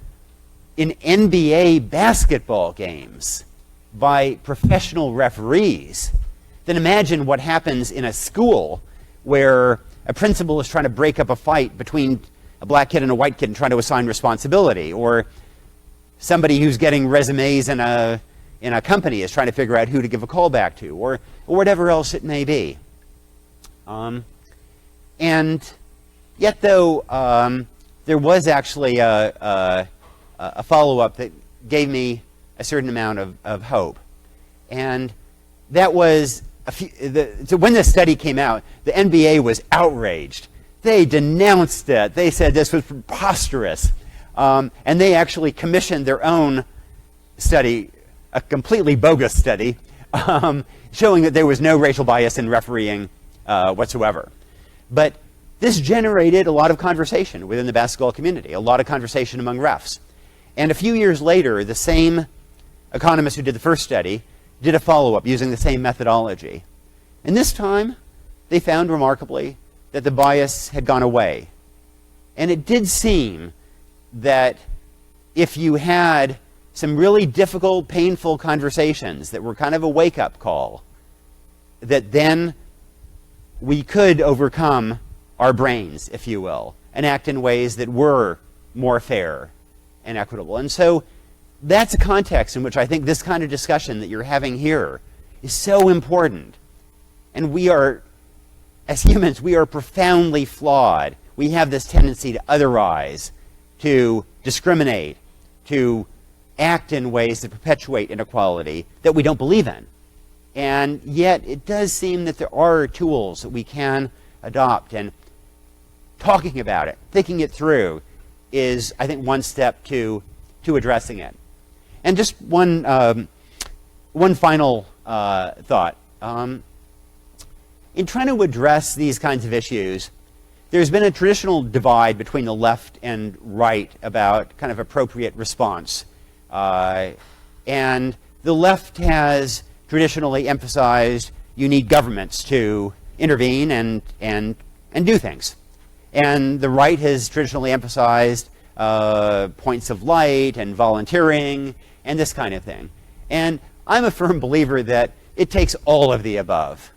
in NBA basketball games by professional referees, then imagine what happens in a school where a principal is trying to break up a fight between a black kid and a white kid and trying to assign responsibility, or somebody who's getting resumes in a company is trying to figure out who to give a call back to, or whatever else it may be. And yet, though, there was actually a follow-up that gave me a certain amount of hope. And that was, so when this study came out, the NBA was outraged. They denounced it. They said this was preposterous. And they actually commissioned their own study, a completely bogus study, showing that there was no racial bias in refereeing whatsoever. But this generated a lot of conversation within the basketball community, a lot of conversation among refs. And a few years later, the same economists who did the first study did a follow-up using the same methodology. And this time, they found remarkably that the bias had gone away. And it did seem that if you had some really difficult, painful conversations that were kind of a wake-up call, that then we could overcome our brains, if you will, and act in ways that were more fair and equitable. And so that's a context in which I think this kind of discussion that you're having here is so important. And we are, as humans, we are profoundly flawed. We have this tendency to otherize, to discriminate, to act in ways that perpetuate inequality that we don't believe in. And yet it does seem that there are tools that we can adopt, and talking about it, thinking it through, is, I think, one step to addressing it. And just one final thought. In trying to address these kinds of issues, there's been a traditional divide between the left and right about kind of appropriate response. And the left has traditionally emphasized you need governments to intervene and do things. And the right has traditionally emphasized points of light and volunteering and this kind of thing. And I'm a firm believer that it takes all of the above.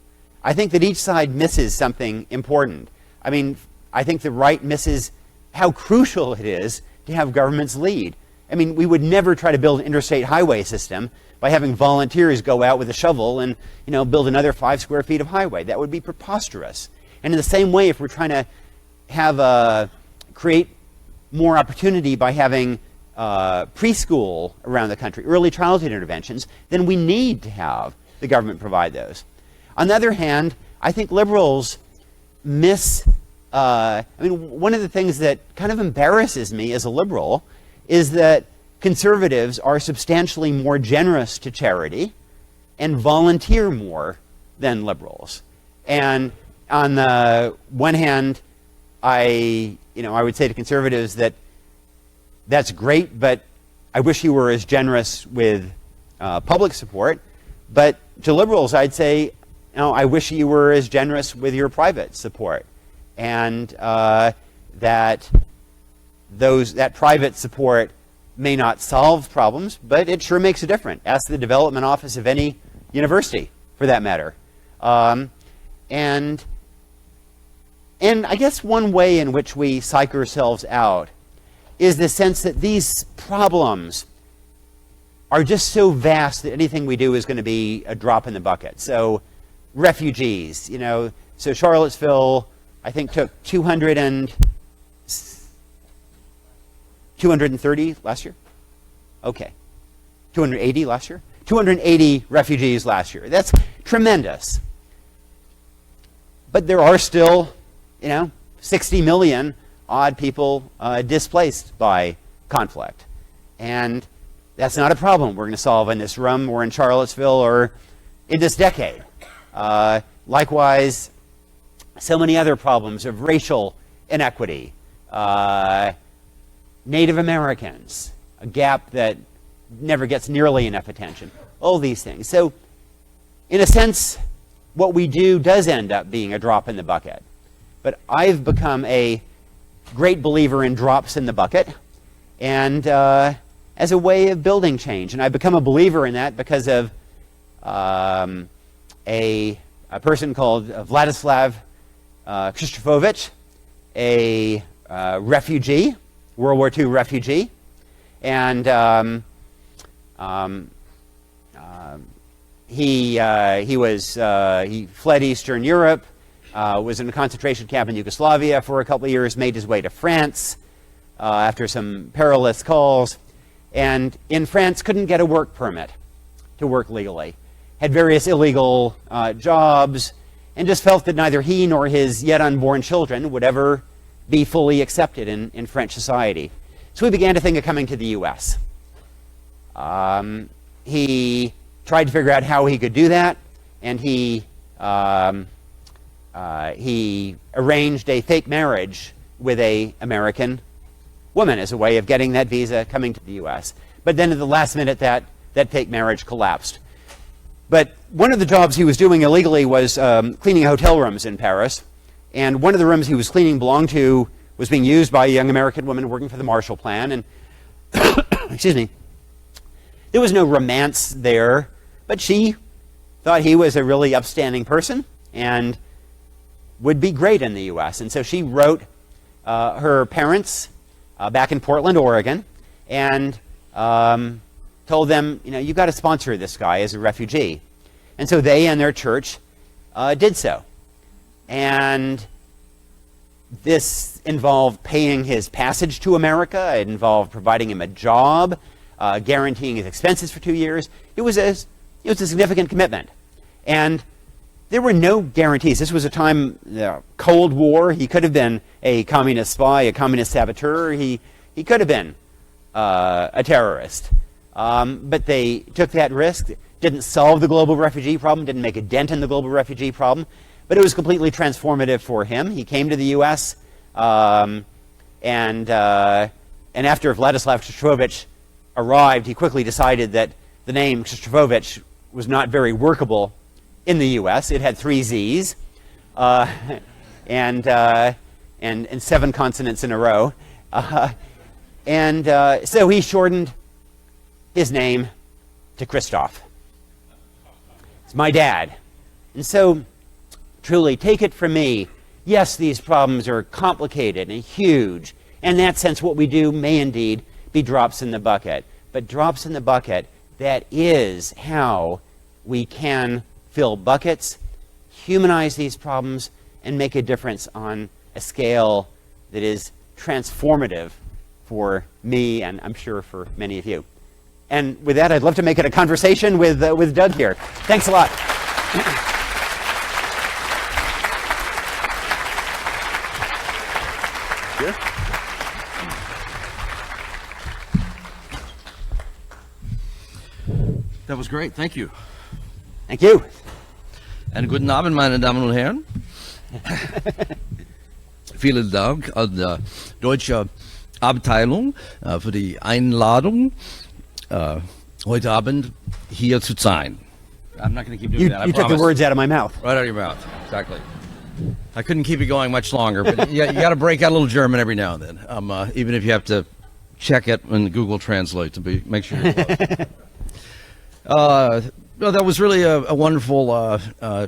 I think that each side misses something important. I mean, I think the right misses how crucial it is to have governments lead. I mean, we would never try to build an interstate highway system by having volunteers go out with a shovel and, build another 5 square feet of highway. That would be preposterous. And in the same way, if we're trying to have create more opportunity by having preschool around the country, early childhood interventions, then we need to have the government provide those. On the other hand, I think liberals miss, one of the things that kind of embarrasses me as a liberal is that conservatives are substantially more generous to charity and volunteer more than liberals. And on the one hand, I would say to conservatives that that's great, but I wish you were as generous with public support. But to liberals, I'd say, I wish you were as generous with your private support. And that private support may not solve problems, but it sure makes a difference. Ask the development office of any university, for that matter. And I guess one way in which we psych ourselves out is the sense that these problems are just so vast that anything we do is going to be a drop in the bucket. So refugees, so Charlottesville, I think, took 230 last year? Okay. 280 last year? 280 refugees last year. That's tremendous. But there are still, 60 million odd people displaced by conflict. And that's not a problem we're going to solve in this room or in Charlottesville or in this decade. Likewise, so many other problems of racial inequity, Native Americans, a gap that never gets nearly enough attention, all these things. So, in a sense, what we do does end up being a drop in the bucket. But I've become a great believer in drops in the bucket and as a way of building change. And I've become a believer in that because of a person called Vladislav Kristofovich, a refugee, World War II refugee, and he fled Eastern Europe, was in a concentration camp in Yugoslavia for a couple of years, made his way to France after some perilous calls, and in France couldn't get a work permit to work legally, had various illegal jobs, and just felt that neither he nor his yet unborn children would ever be fully accepted in French society. So he began to think of coming to the U.S. He tried to figure out how he could do that, and he arranged a fake marriage with an American woman as a way of getting that visa, coming to the U.S. But then at the last minute, that that fake marriage collapsed. But one of the jobs he was doing illegally was cleaning hotel rooms in Paris. And one of the rooms he was cleaning was being used by a young American woman working for the Marshall Plan. And excuse me, there was no romance there, but she thought he was a really upstanding person and would be great in the U.S. And so she wrote her parents back in Portland, Oregon, and told them, you've got to sponsor this guy as a refugee. And so they and their church did so. And this involved paying his passage to America. It involved providing him a job, guaranteeing his expenses for 2 years. It was a significant commitment. And there were no guarantees. This was a time, Cold War. He could have been a communist spy, a communist saboteur. He could have been a terrorist. But they took that risk. Didn't solve the global refugee problem, didn't make a dent in the global refugee problem, but it was completely transformative for him. He came to the U.S., and after Vladislav Kristofovich arrived, he quickly decided that the name Kristofovich was not very workable in the U.S. It had 3 Z's and 7 consonants in a row. So he shortened his name to Kristof. It's my dad. And so, truly, take it from me, yes, these problems are complicated and huge. In that sense, what we do may indeed be drops in the bucket. But drops in the bucket, that is how we can fill buckets, humanize these problems, and make a difference on a scale that is transformative for me and I'm sure for many of you. And with that, I'd love to make it a conversation with Doug here. Thanks a lot. Sure. That was great. Thank you. Thank you. And guten Abend, meine Damen und Herren. Vielen Dank an die deutsche Abteilung für die Einladung, heute Abend hier zu sein. I'm not going to keep doing that, I You took promise. the words out of my mouth. Right out of your mouth, exactly. I couldn't keep it going much longer, but you got to break out a little German every now and then, even if you have to check it in Google Translate to make sure you're close. No, that was really a wonderful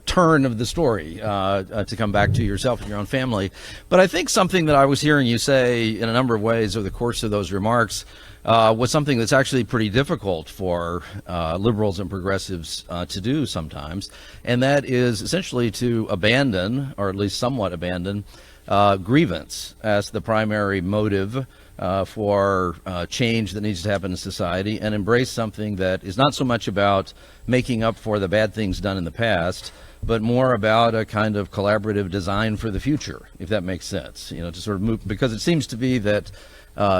turn of the story to come back to yourself and your own family. But I think something that I was hearing you say in a number of ways over the course of those remarks was something that's actually pretty difficult for liberals and progressives to do sometimes, and that is essentially to abandon, or at least somewhat abandon, grievance as the primary motive for change that needs to happen in society, and embrace something that is not so much about making up for the bad things done in the past, but more about a kind of collaborative design for the future, if that makes sense. To sort of move, because it seems to be that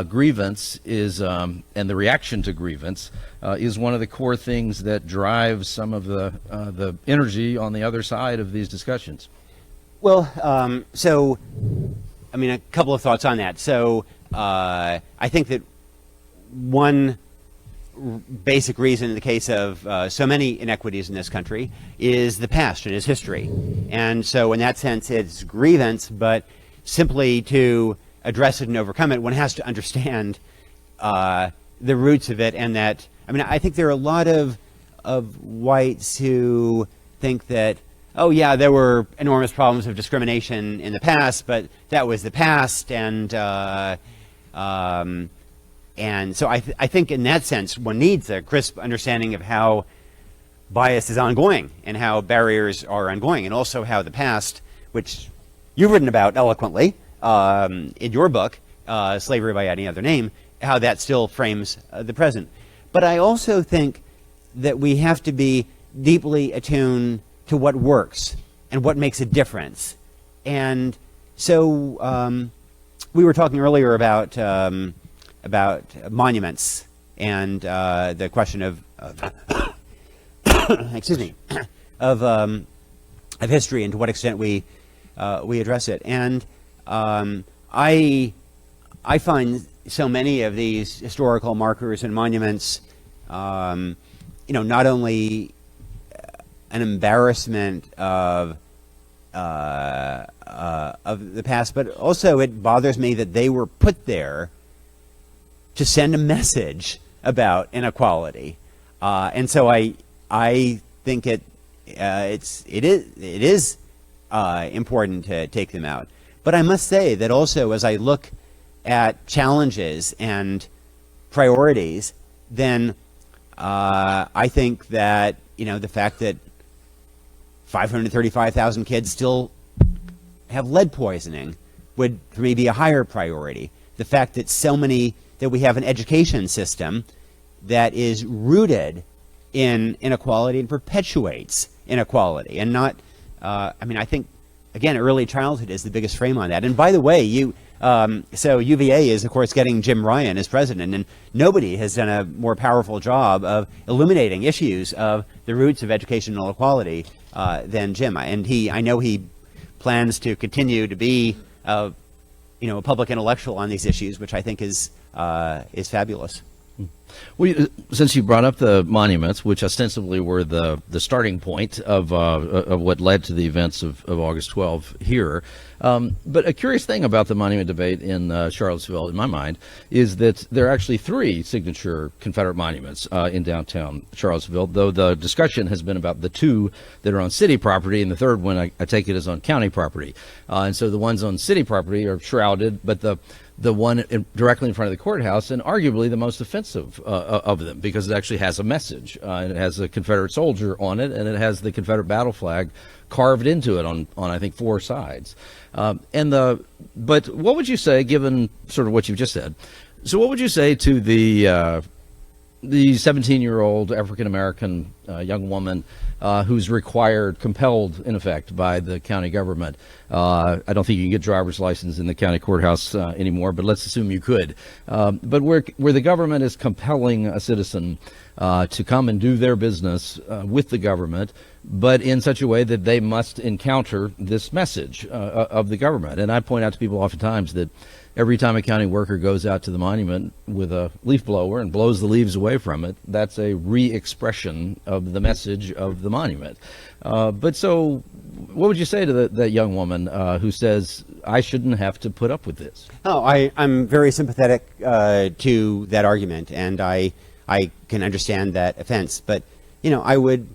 grievance is, and the reaction to grievance is one of the core things that drives some of the energy on the other side of these discussions. Well, a couple of thoughts on that. So, I think that one basic reason in the case of so many inequities in this country is the past and is history. And so in that sense, it's grievance, but simply to address it and overcome it, one has to understand the roots of it. And that, I think there are a lot of whites who think that, oh yeah, there were enormous problems of discrimination in the past, but that was the past, and so I think in that sense one needs a crisp understanding of how bias is ongoing and how barriers are ongoing, and also how the past, which you've written about eloquently in your book, Slavery by Any Other Name, how that still frames the present. But I also think that we have to be deeply attuned to what works and what makes a difference. And so we were talking earlier about monuments and the question of excuse me, of history and to what extent we address it. And I find so many of these historical markers and monuments not only an embarrassment of the past, but also it bothers me that they were put there to send a message about inequality, and so I think it is important to take them out. But I must say that also, as I look at challenges and priorities, then I think that the fact that 535,000 kids still have lead poisoning would, for me, be a higher priority. The fact that we have an education system that is rooted in inequality and perpetuates inequality, and not, I think, again, early childhood is the biggest frame on that. And by the way, so UVA is, of course, getting Jim Ryan as president, and nobody has done a more powerful job of illuminating issues of the roots of educational equality than Jim. And I know he plans to continue to be, a public intellectual on these issues, which I think is fabulous. Well, since you brought up the monuments, which ostensibly were the starting point of what led to the events of August 12 here, but a curious thing about the monument debate in Charlottesville, in my mind, is that there are actually 3 signature Confederate monuments in downtown Charlottesville, though the discussion has been about the 2 that are on city property, and the third one, I take it, is on county property. And so the ones on city property are shrouded, but the one directly in front of the courthouse, and arguably the most offensive of them, because it actually has a message. And it has a Confederate soldier on it, and it has the Confederate battle flag carved into it on I think 4 sides. But what would you say, given sort of what you've just said? So what would you say to the 17-year-old African-American young woman who's compelled, in effect, by the county government? I don't think you can get driver's license in the county courthouse anymore, but let's assume you could. But where the government is compelling a citizen to come and do their business with the government, but in such a way that they must encounter this message of the government. And I point out to people oftentimes that every time a county worker goes out to the monument with a leaf blower and blows the leaves away from it, that's a re-expression of the message of the monument. But so what would you say to that young woman who says, I shouldn't have to put up with this? Oh, I'm very sympathetic to that argument, and I can understand that offense. But, I would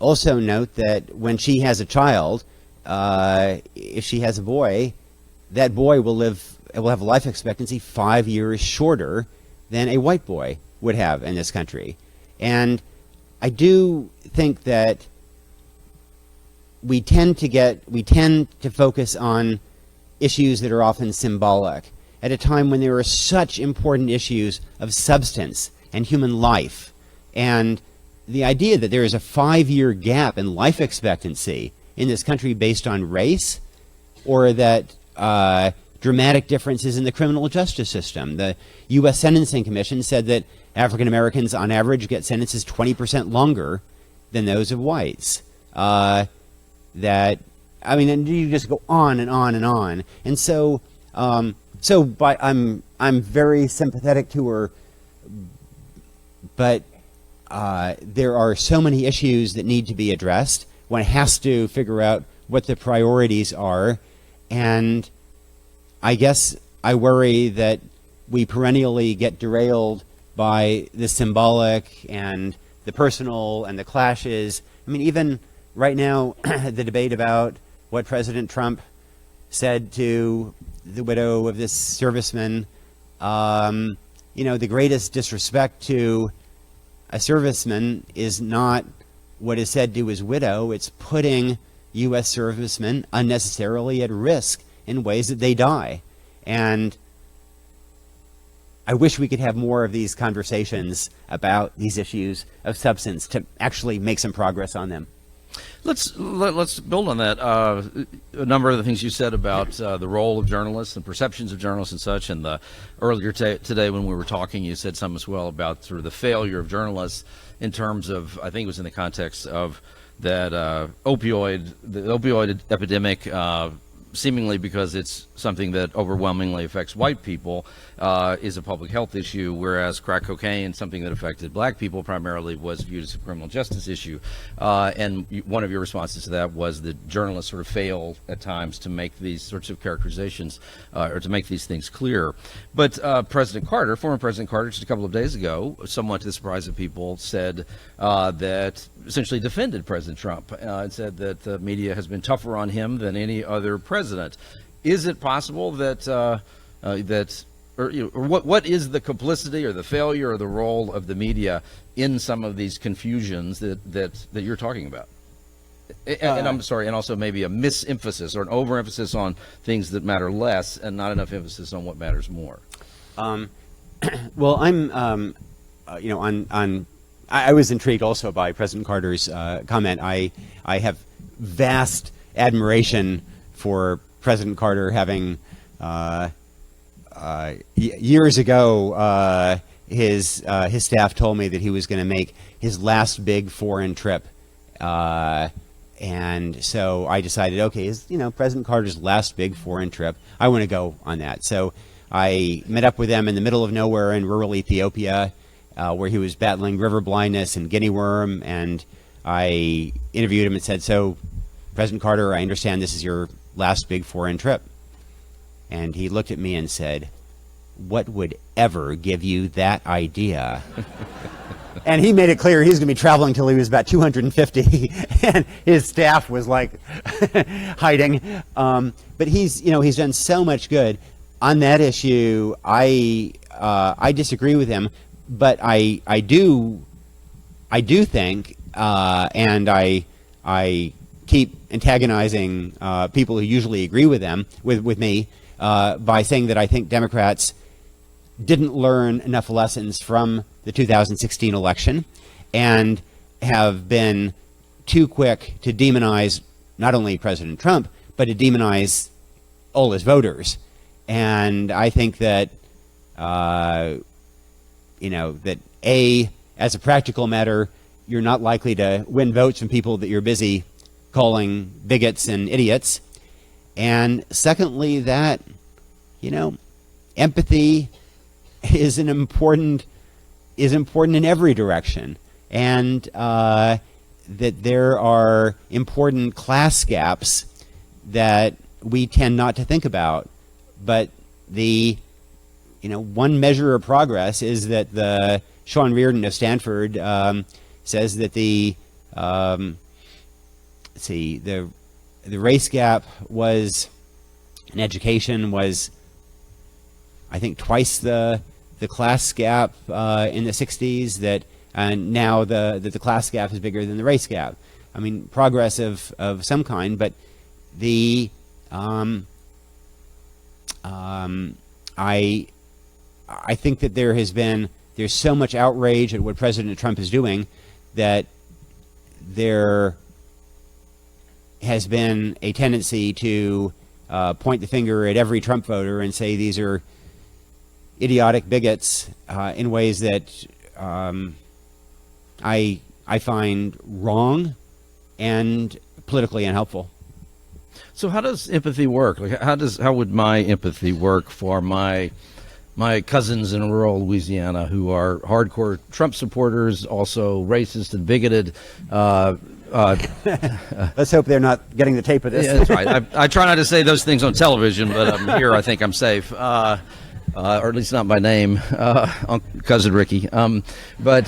also note that when she has a child, if she has a boy, that boy will have a life expectancy 5 years shorter than a white boy would have in this country. And I do think that we tend to focus on issues that are often symbolic at a time when there are such important issues of substance and human life. And the idea that there is a 5-year gap in life expectancy in this country based on race, or that dramatic differences in the criminal justice system. The U.S. Sentencing Commission said that African Americans on average get sentences 20% longer than those of whites. And you just go on and on and on. And so I'm very sympathetic to her, but there are so many issues that need to be addressed. One has to figure out what the priorities are, and I guess I worry that we perennially get derailed by the symbolic and the personal and the clashes. Even right now, the debate about what President Trump said to the widow of this serviceman, the greatest disrespect to a serviceman is not what is said to his widow. It's putting U.S. servicemen unnecessarily at risk in ways that they die. And I wish we could have more of these conversations about these issues of substance to actually make some progress on them. Let's build on that. A number of the things you said about the role of journalists and perceptions of journalists and such, and earlier today when we were talking, you said something as well about sort of the failure of journalists in terms of, I think it was in the context of that opioid epidemic seemingly because it's something that overwhelmingly affects white people, is a public health issue, whereas crack cocaine, something that affected black people primarily, was viewed as a criminal justice issue. And one of your responses to that was that journalists sort of fail at times to make these sorts of characterizations or to make these things clear. But President Carter, former President Carter, just a couple of days ago, somewhat to the surprise of people, said that essentially defended President Trump and said that the media has been tougher on him than any other president. Is it possible that what is the complicity or the failure or the role of the media in some of these confusions that you're talking about? And I'm sorry, and also maybe a misemphasis or an overemphasis on things that matter less and not enough emphasis on what matters more. Well, I was intrigued also by President Carter's comment. I have vast admiration for President Carter, having years ago his staff told me that he was going to make his last big foreign trip, and so I decided, okay, President Carter's last big foreign trip, I want to go on that. So I met up with him in the middle of nowhere in rural Ethiopia, where he was battling river blindness and guinea worm, and I interviewed him and said, so, President Carter, I understand this is your last big foreign trip. And he looked at me and said, what would ever give you that idea? And he made it clear he's going to be traveling till he was about 250, and his staff was like hiding. But he's done so much good on that issue. I disagree with him, but I do think, and I keep antagonizing people who usually agree with me by saying that I think Democrats didn't learn enough lessons from the 2016 election and have been too quick to demonize not only President Trump, but to demonize all his voters. And I think that, that as a practical matter, you're not likely to win votes from people that you're busy calling bigots and idiots. And secondly, that, empathy is important in every direction, and that there are important class gaps that we tend not to think about. But the one measure of progress is that the Sean Reardon of Stanford says that the race gap was in education was, I think, twice the class gap in the 60s, that now the class gap is bigger than the race gap. I mean, progress of some kind, but the I think that there's so much outrage at what President Trump is doing that there has been a tendency to point the finger at every Trump voter and say these are idiotic bigots in ways that I find wrong and politically unhelpful. So how does empathy work? Like, how would my empathy work for my cousins in rural Louisiana who are hardcore Trump supporters, also racist and bigoted? Let's hope they're not getting the tape of this. Yeah, that's right. I try not to say those things on television, but here I think I'm safe. Or at least not by name, Cousin Ricky. But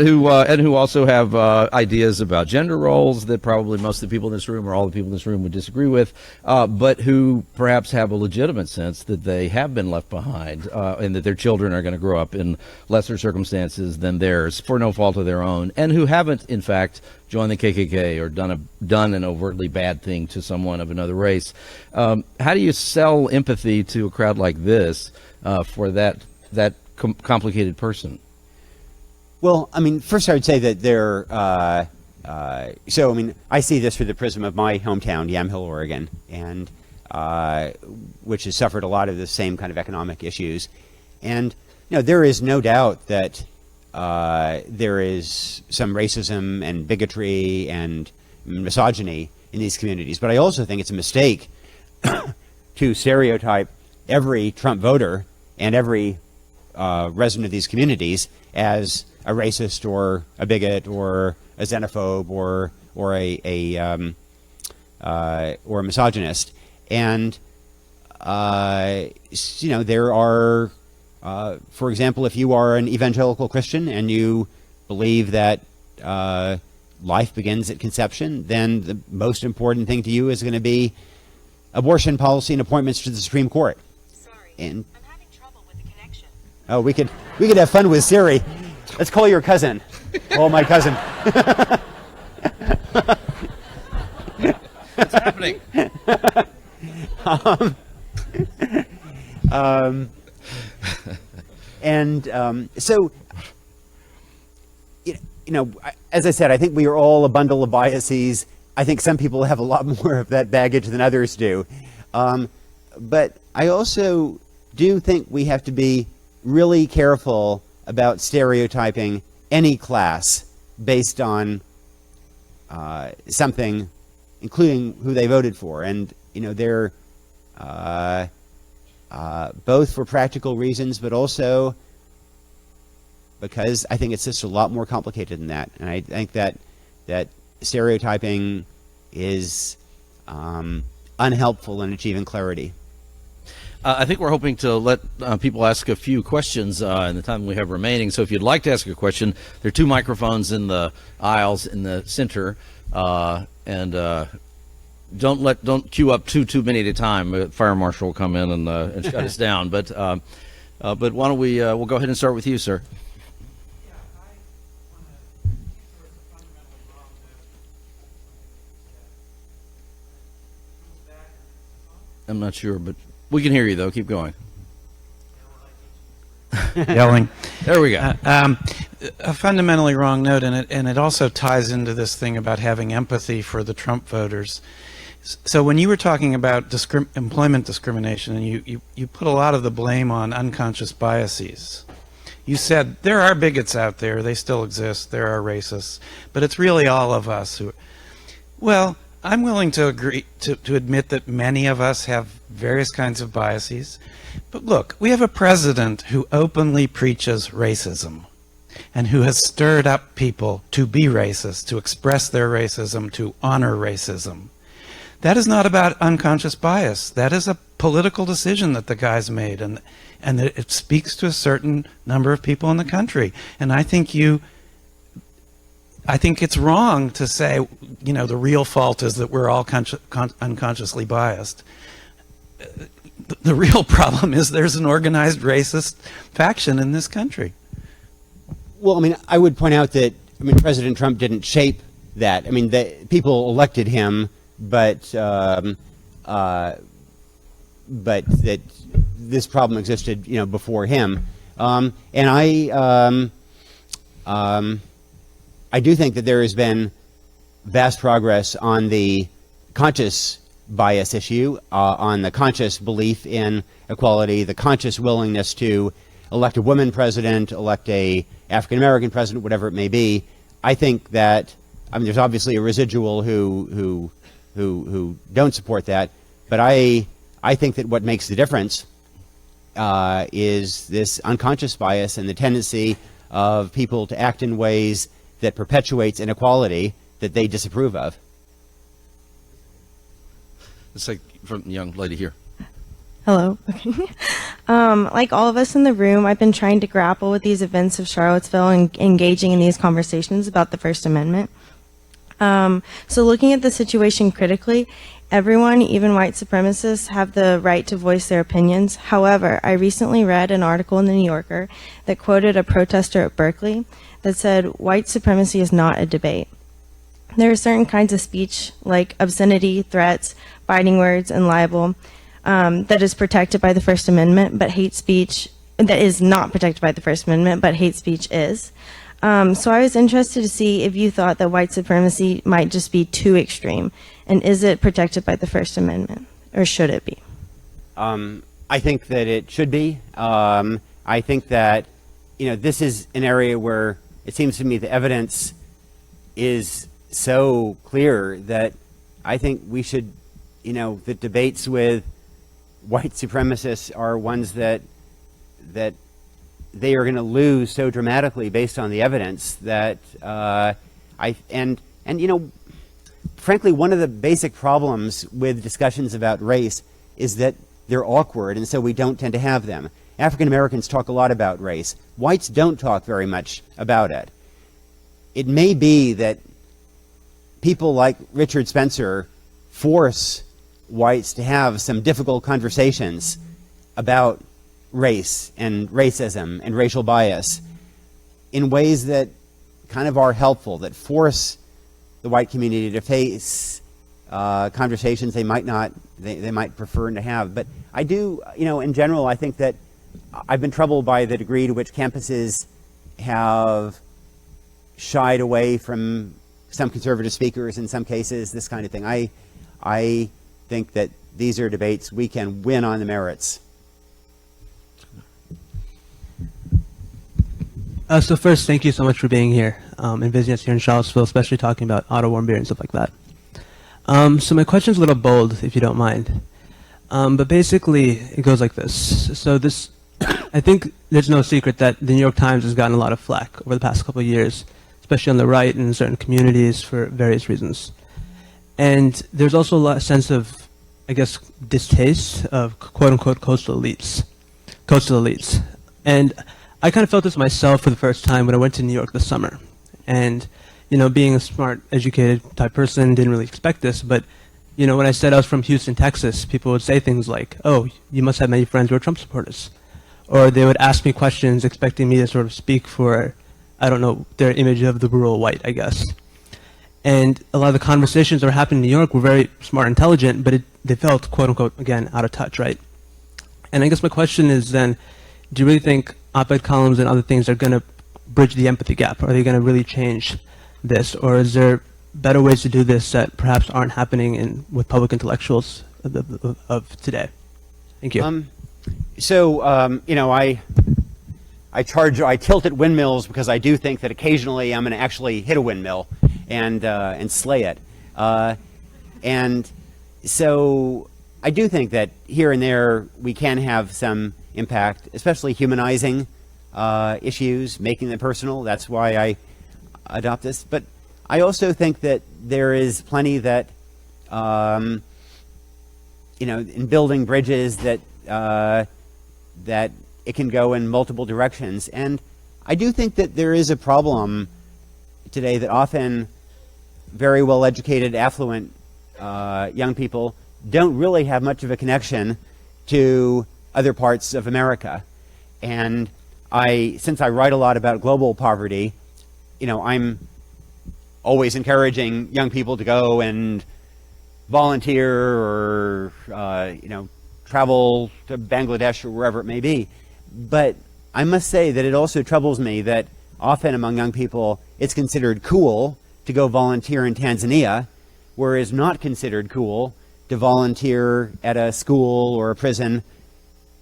who also have ideas about gender roles that probably most of the people in this room or all the people in this room would disagree with, but who perhaps have a legitimate sense that they have been left behind and that their children are going to grow up in lesser circumstances than theirs for no fault of their own, and who haven't, in fact, joined the KKK or done an overtly bad thing to someone of another race. How do you sell empathy to a crowd like this for that complicated person? Well, I mean, first I would say that I see this through the prism of my hometown, Yamhill, Oregon, and which has suffered a lot of the same kind of economic issues. And, there is no doubt that there is some racism and bigotry and misogyny in these communities. But I also think it's a mistake to stereotype every Trump voter and every resident of these communities as a racist or a bigot or a xenophobe or a misogynist. And you know, there are, for example, if you are an evangelical Christian and you believe that life begins at conception, then the most important thing to you is going to be abortion policy and appointments to the Supreme Court. Sorry, And I'm having trouble with the connection. oh, we could have fun with Siri. Let's call your cousin. Call my cousin. What's happening? So, you know, as I said, I think we are all a bundle of biases. I think some people have a lot more of that baggage than others do. But I also do think we have to be really careful about stereotyping any class based on something, including who they voted for. And, you know, they're both for practical reasons, but also because I think it's just a lot more complicated than that. And I think that stereotyping is unhelpful in achieving clarity. I think we're hoping to let people ask a few questions in the time we have remaining. So if you'd like to ask a question, there are 2 microphones in the aisles in the center, and don't queue up too many at a time. Fire marshal will come in and shut us down. But why don't we'll go ahead and start with you, sir. I'm not sure, but we can hear you, though. Keep going. Yelling. There we go. A fundamentally wrong note, and it also ties into this thing about having empathy for the Trump voters. So when you were talking about employment discrimination, and you put a lot of the blame on unconscious biases. You said there are bigots out there, they still exist, there are racists, but it's really all of us who... Well, I'm willing to agree to admit that many of us have various kinds of biases. But look, we have a president who openly preaches racism and who has stirred up people to be racist, to express their racism, to honor racism. That is not about unconscious bias. That is a political decision that the guy's made, and that it speaks to a certain number of people in the country. And I think it's wrong to say, you know, the real fault is that we're all unconsciously biased. The real problem is there's an organized racist faction in this country. Well, I mean, I would point out that, I mean, President Trump didn't shape that. I mean, people elected him, but that this problem existed, you know, before him. And I do think that there has been vast progress on the conscious bias issue, on the conscious belief in equality, the conscious willingness to elect a woman president, elect a African-American president, whatever it may be. I think that, I mean, there's obviously a residual who don't support that, but I think that what makes the difference is this unconscious bias and the tendency of people to act in ways that perpetuates inequality that they disapprove of. It's like from the young lady here. Hello. Okay. Like all of us in the room, I've been trying to grapple with these events of Charlottesville and engaging in these conversations about the First Amendment. So looking at the situation critically, everyone, even white supremacists, have the right to voice their opinions. However, I recently read an article in the New Yorker that quoted a protester at Berkeley that said, white supremacy is not a debate. There are certain kinds of speech, like obscenity, threats, biting words, and libel, that is protected by the First Amendment, but hate speech, that is not protected by the First Amendment, but hate speech is. So I was interested to see if you thought that white supremacy might just be too extreme, and is it protected by the First Amendment, or should it be? I think that it should be. I think that this is an area where it seems to me the evidence is so clear that I think we should, the debates with white supremacists are ones that they are going to lose so dramatically based on the evidence that frankly, one of the basic problems with discussions about race is that they're awkward, and so we don't tend to have them. African Americans talk a lot about race. Whites don't talk very much about it. It may be that people like Richard Spencer force whites to have some difficult conversations about race and racism and racial bias in ways that kind of are helpful, that force the white community to face conversations they might prefer to have. But I do, in general, I think that I've been troubled by the degree to which campuses have shied away from some conservative speakers in some cases, this kind of thing. I think that these are debates we can win on the merits. So first, thank you so much for being here and visiting us here in Charlottesville, especially talking about auto warm beer and stuff like that. So my question's a little bold, if you don't mind. But basically, it goes like this. So this, I think there's no secret that the New York Times has gotten a lot of flack over the past couple of years, especially on the right and in certain communities for various reasons. And there's also a lot of sense of, I guess, distaste of quote-unquote coastal elites. And I kind of felt this myself for the first time when I went to New York this summer. And, being a smart, educated type person, didn't really expect this, but, when I said I was from Houston, Texas, people would say things like, oh, you must have many friends who are Trump supporters. Or they would ask me questions expecting me to sort of speak for, I don't know, their image of the rural white, I guess. And a lot of the conversations that were happening in New York were very smart and intelligent, but they felt, quote unquote, again, out of touch, right? And I guess my question is then, do you really think op-ed columns and other things are going to bridge the empathy gap? Are they going to really change this? Or is there better ways to do this that perhaps aren't happening with public intellectuals of today? Thank you. I tilt at windmills because I do think that occasionally I'm going to actually hit a windmill and slay it. And so I do think that here and there we can have some impact, especially humanizing issues, making them personal. That's why I adopt this. But I also think that there is plenty that, in building bridges that it can go in multiple directions. And I do think that there is a problem today that often very well-educated, affluent young people don't really have much of a connection to other parts of America. And since I write a lot about global poverty, I'm always encouraging young people to go and volunteer or, travel to Bangladesh or wherever it may be. But I must say that it also troubles me that often among young people, it's considered cool to go volunteer in Tanzania, whereas not considered cool to volunteer at a school or a prison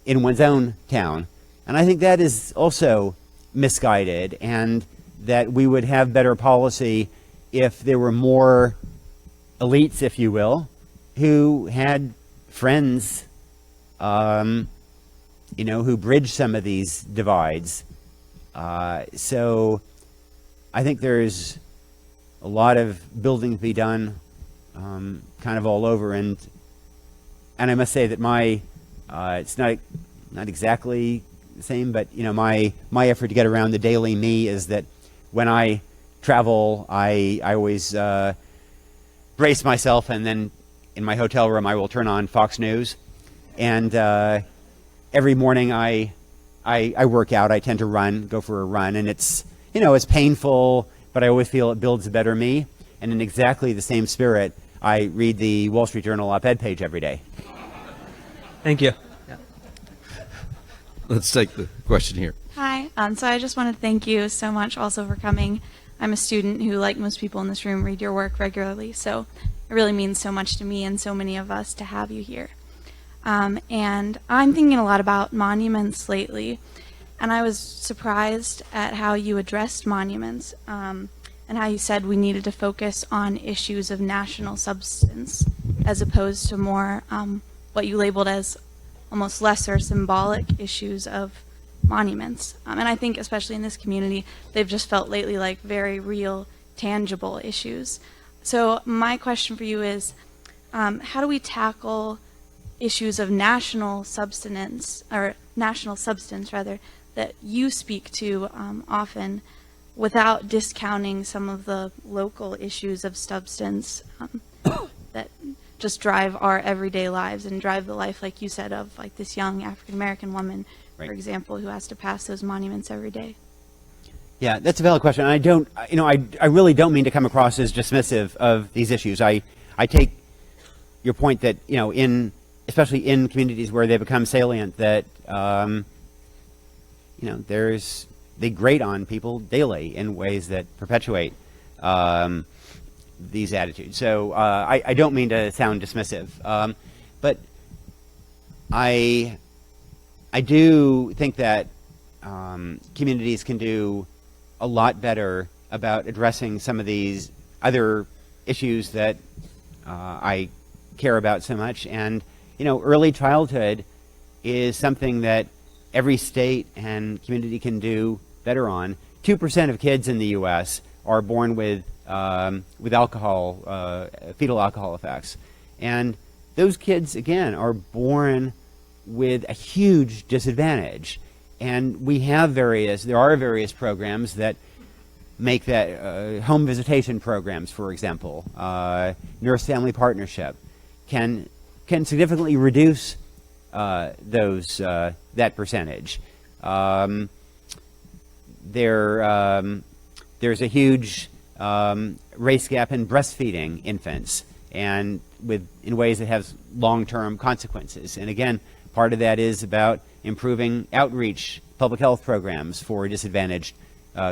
in one's own town. And I think that is also misguided, and that we would have better policy if there were more elites, if you will, who had friends, who bridge some of these divides. So I think there's a lot of building to be done, kind of all over. And I must say that it's not exactly the same, but my effort to get around the daily me is that when I travel, I always brace myself, and then in my hotel room I will turn on Fox News, and every morning I work out. I tend to go for a run, and it's painful, but I always feel it builds a better me. And in exactly the same spirit, I read the Wall Street Journal op-ed page every day. Thank you. Let's take the question here. Hi. So I just want to thank you so much also for coming. I'm a student who, like most people in this room, read your work regularly. So it really means so much to me and so many of us to have you here. And I'm thinking a lot about monuments lately. and I was surprised at how you addressed monuments and how you said we needed to focus on issues of national substance as opposed to more what you labeled as almost lesser symbolic issues of monuments. And I think especially in this community, they've just felt lately like very real, tangible issues. So my question for you is, how do we tackle issues of national substance, or national substance rather, that you speak to often, without discounting some of the local issues of substance that just drive our everyday lives and drive the life, like you said, of like this young African American woman, Right. for example, who has to pass those monuments every day? Yeah, that's a valid question. I don't, I really don't mean to come across as dismissive of these issues. I take your point that, especially in communities where they become salient, that, they grate on people daily in ways that perpetuate these attitudes. So I don't mean to sound dismissive, but I do think that communities can do a lot better about addressing some of these other issues that I care about so much. And, early childhood is something that every state and community can do better on. 2% of kids in the U.S. are born with alcohol, fetal alcohol effects. And those kids, again, are born with a huge disadvantage. And there are various programs that make that, home visitation programs, for example, nurse-family partnership, can significantly reduce that percentage. There's a huge race gap in breastfeeding infants, and in ways that have long-term consequences. And again, part of that is about improving outreach, public health programs for disadvantaged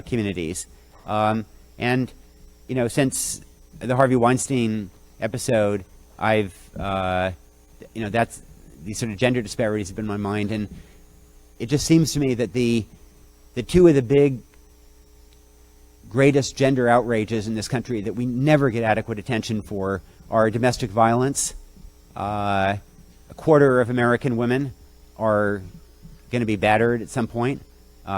communities. Since the Harvey Weinstein episode, these sort of gender disparities have been in my mind, and it just seems to me that the two of the greatest gender outrages in this country that we never get adequate attention for are domestic violence. A quarter of American women are going to be battered at some point.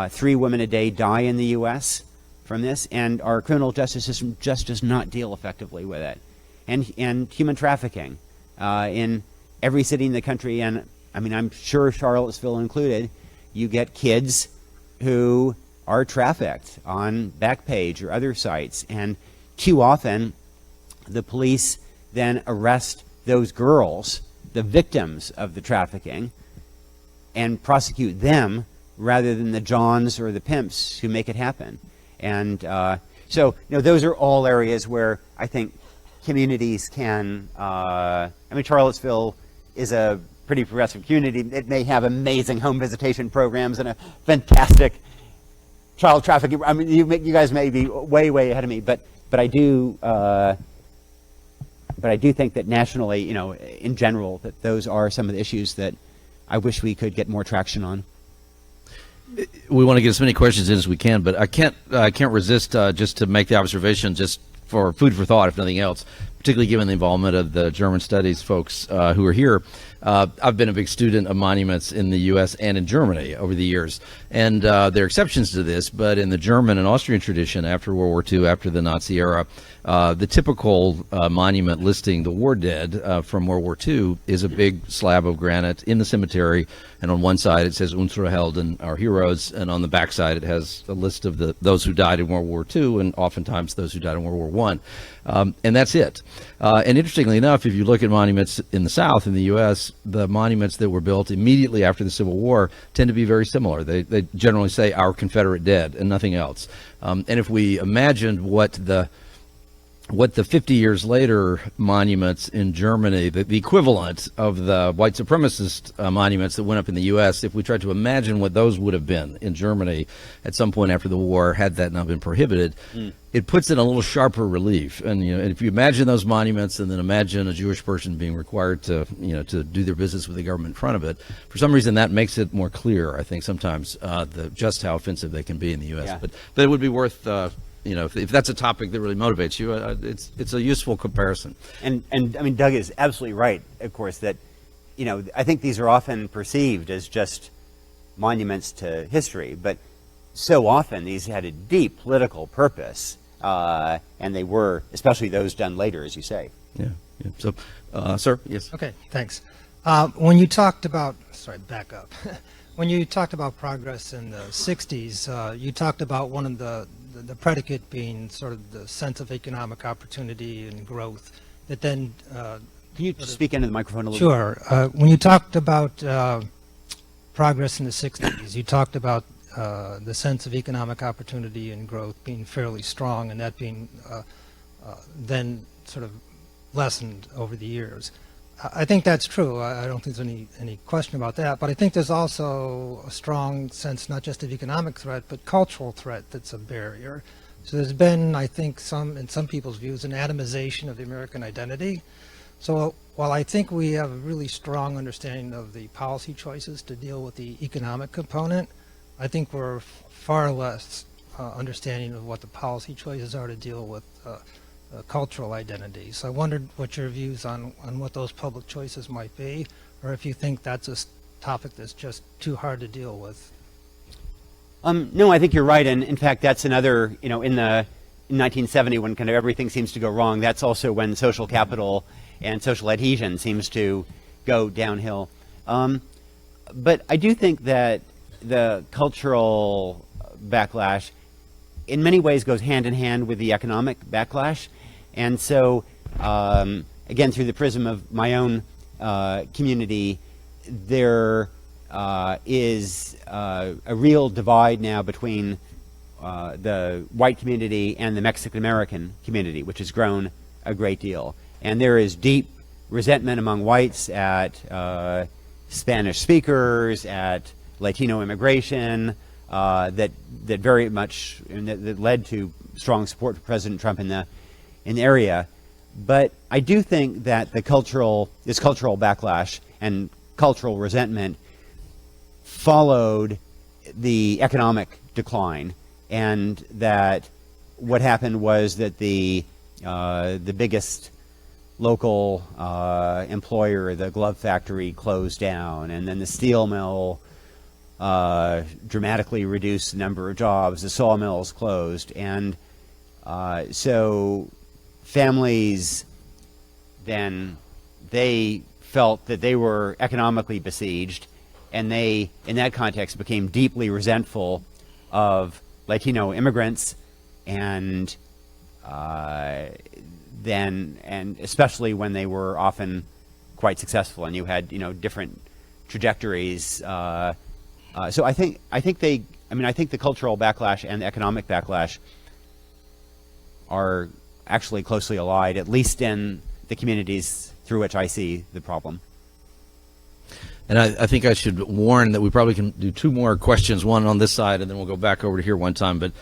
3 women a day die in the U.S. from this, and our criminal justice system just does not deal effectively with it. And human trafficking in every city in the country, and I'm sure Charlottesville included, you get kids who are trafficked on Backpage or other sites, and too often the police then arrest those girls, the victims of the trafficking, and prosecute them rather than the Johns or the pimps who make it happen. And so those are all areas where I think communities can, Charlottesville is a pretty progressive community. It may have amazing home visitation programs and a fantastic child trafficking. You guys may be way ahead of me, but I do think that nationally, in general, that those are some of the issues that I wish we could get more traction on. We want to get as many questions in as we can, but I can't resist just to make the observation, just for food for thought, if nothing else, particularly given the involvement of the German studies folks who are here. I've been a big student of monuments in the U.S. and in Germany over the years, and there are exceptions to this, but in the German and Austrian tradition after World War II, after the Nazi era, the typical monument listing the war dead from World War II is a big slab of granite in the cemetery, and on one side it says Unsere Helden, our heroes, and on the back side it has a list of those who died in World War II, and oftentimes those who died in World War I. And that's it. And interestingly enough, if you look at monuments in the South, in the U.S., the monuments that were built immediately after the Civil War tend to be very similar. They generally say our Confederate dead and nothing else. And if we imagined what the what the 50 years later monuments in Germany, the equivalent of the white supremacist monuments that went up in the U.S., if we tried to imagine what those would have been in Germany at some point after the war, had that not been prohibited, it puts it in a little sharper relief. And and if you imagine those monuments, and then imagine a Jewish person being required to to do their business with the government in front of it, for some reason that makes it more clear. I think sometimes just how offensive they can be in the U.S. Yeah. But it would be worth. If that's a topic that really motivates you, it's a useful comparison. And I mean, Doug is absolutely right, of course, that, I think these are often perceived as just monuments to history, but so often these had a deep political purpose, and they were, especially those done later, as you say. Yeah. So, sir, yes. Okay, thanks. When you talked about, back up. When you talked about progress in the 60s, you talked about one of the predicate being sort of the sense of economic opportunity and growth that then... Can you just speak into the microphone a little bit? Sure. When you talked about progress in the 60s, you talked about the sense of economic opportunity and growth being fairly strong, and that being then sort of lessened over the years. I think that's true. I don't think there's any question about that. But I think there's also a strong sense, not just of economic threat, but cultural threat that's a barrier. So there's been, I think, in some people's views, an atomization of the American identity. So while I think we have a really strong understanding of the policy choices to deal with the economic component, I think we're far less understanding of what the policy choices are to deal with cultural identity. So I wondered what your views on what those public choices might be, or if you think that's a topic that's just too hard to deal with. No, I think you're right, and in fact, that's another, in 1970, when kind of everything seems to go wrong, that's also when social capital and social adhesion seems to go downhill. But I do think that the cultural backlash in many ways goes hand in hand with the economic backlash. And so, again, through the prism of my own community, there is a real divide now between the white community and the Mexican-American community, which has grown a great deal. And there is deep resentment among whites at Spanish speakers, at Latino immigration, that very much that led to strong support for President Trump in the area. But I do think that this cultural backlash and cultural resentment followed the economic decline, and that what happened was that the biggest local employer, the glove factory, closed down, and then the steel mill dramatically reduced the number of jobs. The sawmills closed, and so families then, they felt that they were economically besieged, and they, in that context, became deeply resentful of Latino immigrants, and especially when they were often quite successful, and you had different trajectories. So I think the cultural backlash and the economic backlash are actually closely allied, at least in the communities through which I see the problem. And I think I should warn that we probably can do two more questions, one on this side, and then we'll go back over to here one time. But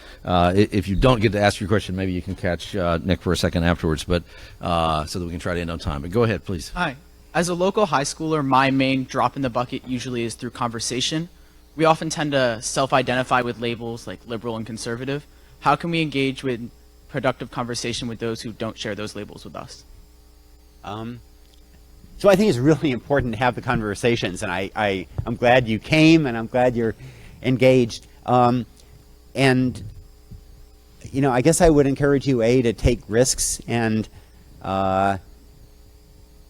if you don't get to ask your question, maybe you can catch Nick for a second afterwards, but so that we can try to end on time. But go ahead, please. Hi. As a local high schooler, my main drop in the bucket usually is through conversation. We often tend to self-identify with labels like liberal and conservative. How can we engage with productive conversation with those who don't share those labels with us? So I think it's really important to have the conversations, and I'm glad you came, and I'm glad you're engaged. And I guess I would encourage you, to take risks and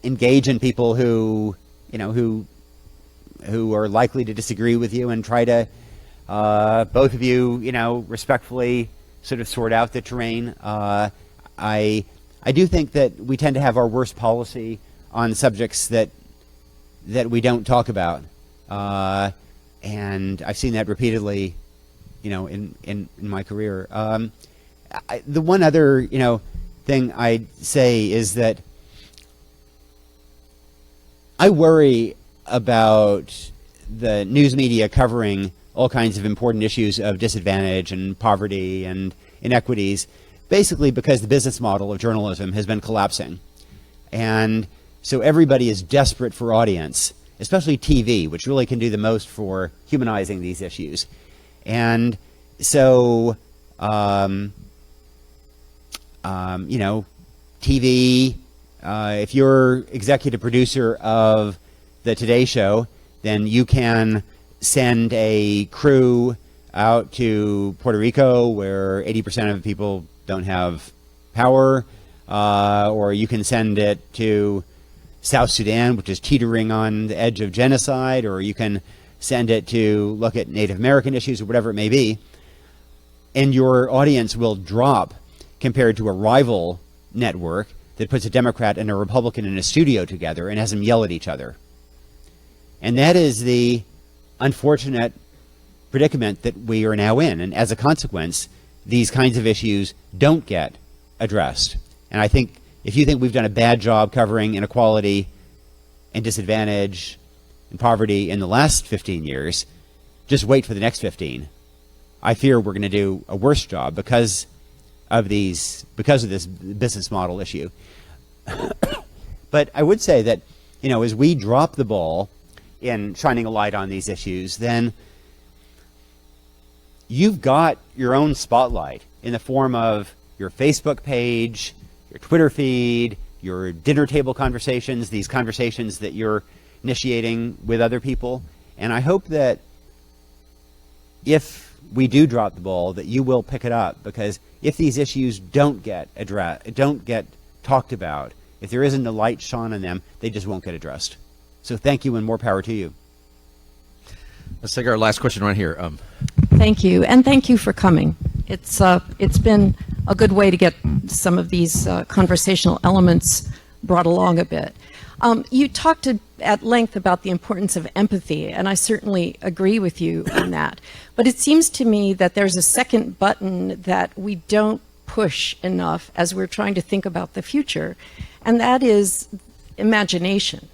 engage in people who are likely to disagree with you, and try to both of you, respectfully sort of sort out the terrain. I do think that we tend to have our worst policy on subjects that we don't talk about, and I've seen that repeatedly, in my career. The one other, thing I'd say is that I worry about the news media covering all kinds of important issues of disadvantage and poverty and inequities, basically because the business model of journalism has been collapsing. And so everybody is desperate for audience, especially TV, which really can do the most for humanizing these issues. And so, you know, TV, if you're executive producer of the Today Show, then you can send a crew out to Puerto Rico where 80% of people don't have power, or you can send it to South Sudan, which is teetering on the edge of genocide, or you can send it to look at Native American issues or whatever it may be, and your audience will drop compared to a rival network that puts a Democrat and a Republican in a studio together and has them yell at each other. And that is the unfortunate predicament that we are now in. And as a consequence, these kinds of issues don't get addressed. And I think if you think we've done a bad job covering inequality and disadvantage and poverty in the last 15 years, just wait for the next 15. I fear we're going to do a worse job because of this business model issue. But I would say that, you know, as we drop the ball in shining a light on these issues, then you've got your own spotlight in the form of your Facebook page, your Twitter feed, your dinner table conversations, these conversations that you're initiating with other people. And I hope that if we do drop the ball, that you will pick it up, because if these issues don't get addressed, don't get talked about, if there isn't a light shone on them, they just won't get addressed. So thank you, and more power to you. Let's take our last question right here. Thank you, and thank you for coming. It's been a good way to get some of these conversational elements brought along a bit. You talked at length about the importance of empathy, and I certainly agree with you on that. But it seems to me that there's a second button that we don't push enough as we're trying to think about the future, and that is imagination.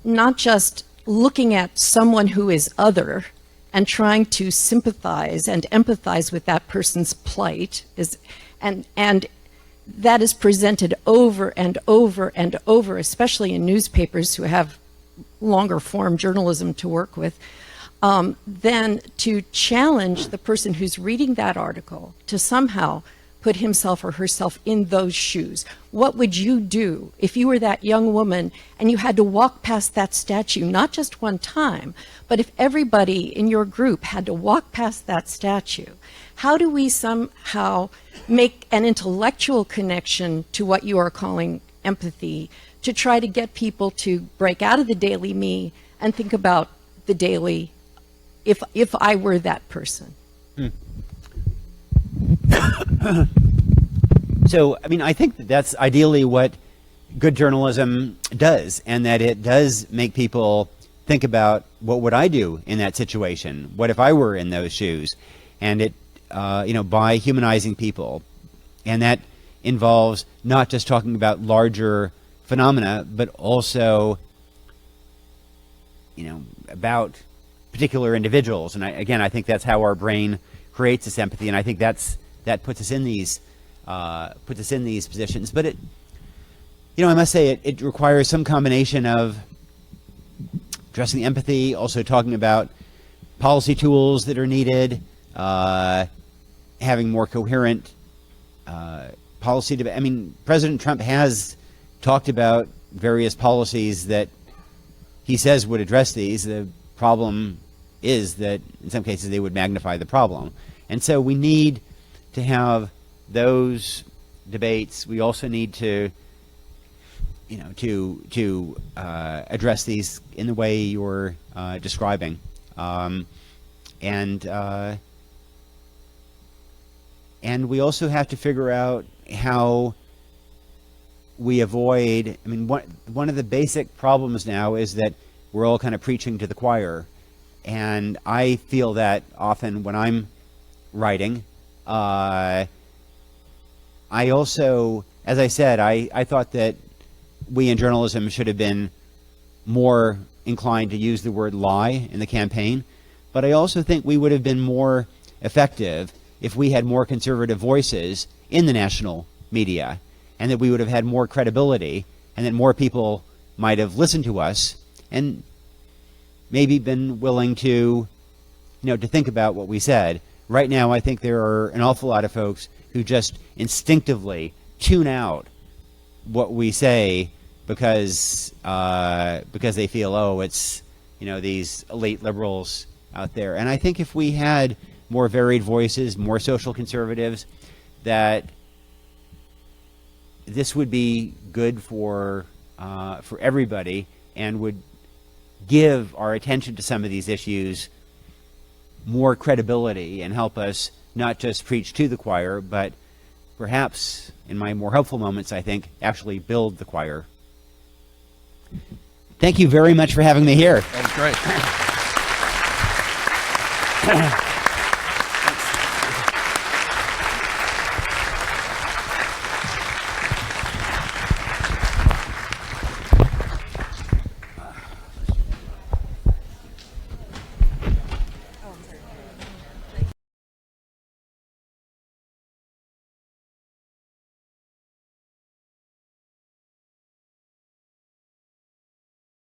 Not just looking at someone who is other and trying to sympathize and empathize with that person's plight, and that is presented over and over and over, especially in newspapers who have longer form journalism to work with, then to challenge the person who's reading that article to somehow put himself or herself in those shoes. What would you do if you were that young woman and you had to walk past that statue, not just one time, but if everybody in your group had to walk past that statue? How do we somehow make an intellectual connection to what you are calling empathy to try to get people to break out of the daily me and think about the daily if I were that person? So, I mean, I think that that's ideally what good journalism does, and that it does make people think about, what would I do in that situation? What if I were in those shoes? And it, you know, by humanizing people. And that involves not just talking about larger phenomena, but also, you know, about particular individuals. And I think that's how our brain creates this empathy, and I think that puts us in these positions. But it, you know, I must say it requires some combination of addressing empathy, also talking about policy tools that are needed, having more coherent policy debate. I mean, President Trump has talked about various policies that he says would address these. The problem is that in some cases they would magnify the problem. And so we need to have those debates. We also need to, you know, to address these in the way you're describing, and we also have to figure out how we avoid. I mean, one of the basic problems now is that we're all kind of preaching to the choir, and I feel that often when I'm writing. I also as I said, I thought that we in journalism should have been more inclined to use the word lie in the campaign, but I also think we would have been more effective if we had more conservative voices in the national media, and that we would have had more credibility, and that more people might have listened to us and maybe been willing to, to think about what we said. Right now, I think there are an awful lot of folks who just instinctively tune out what we say because they feel, oh, it's these elite liberals out there. And I think if we had more varied voices, more social conservatives, that this would be good for everybody and would give our attention to some of these issues more credibility and help us not just preach to the choir, but perhaps, in my more helpful moments, I think, actually build the choir. Thank you very much for having me here. That was great.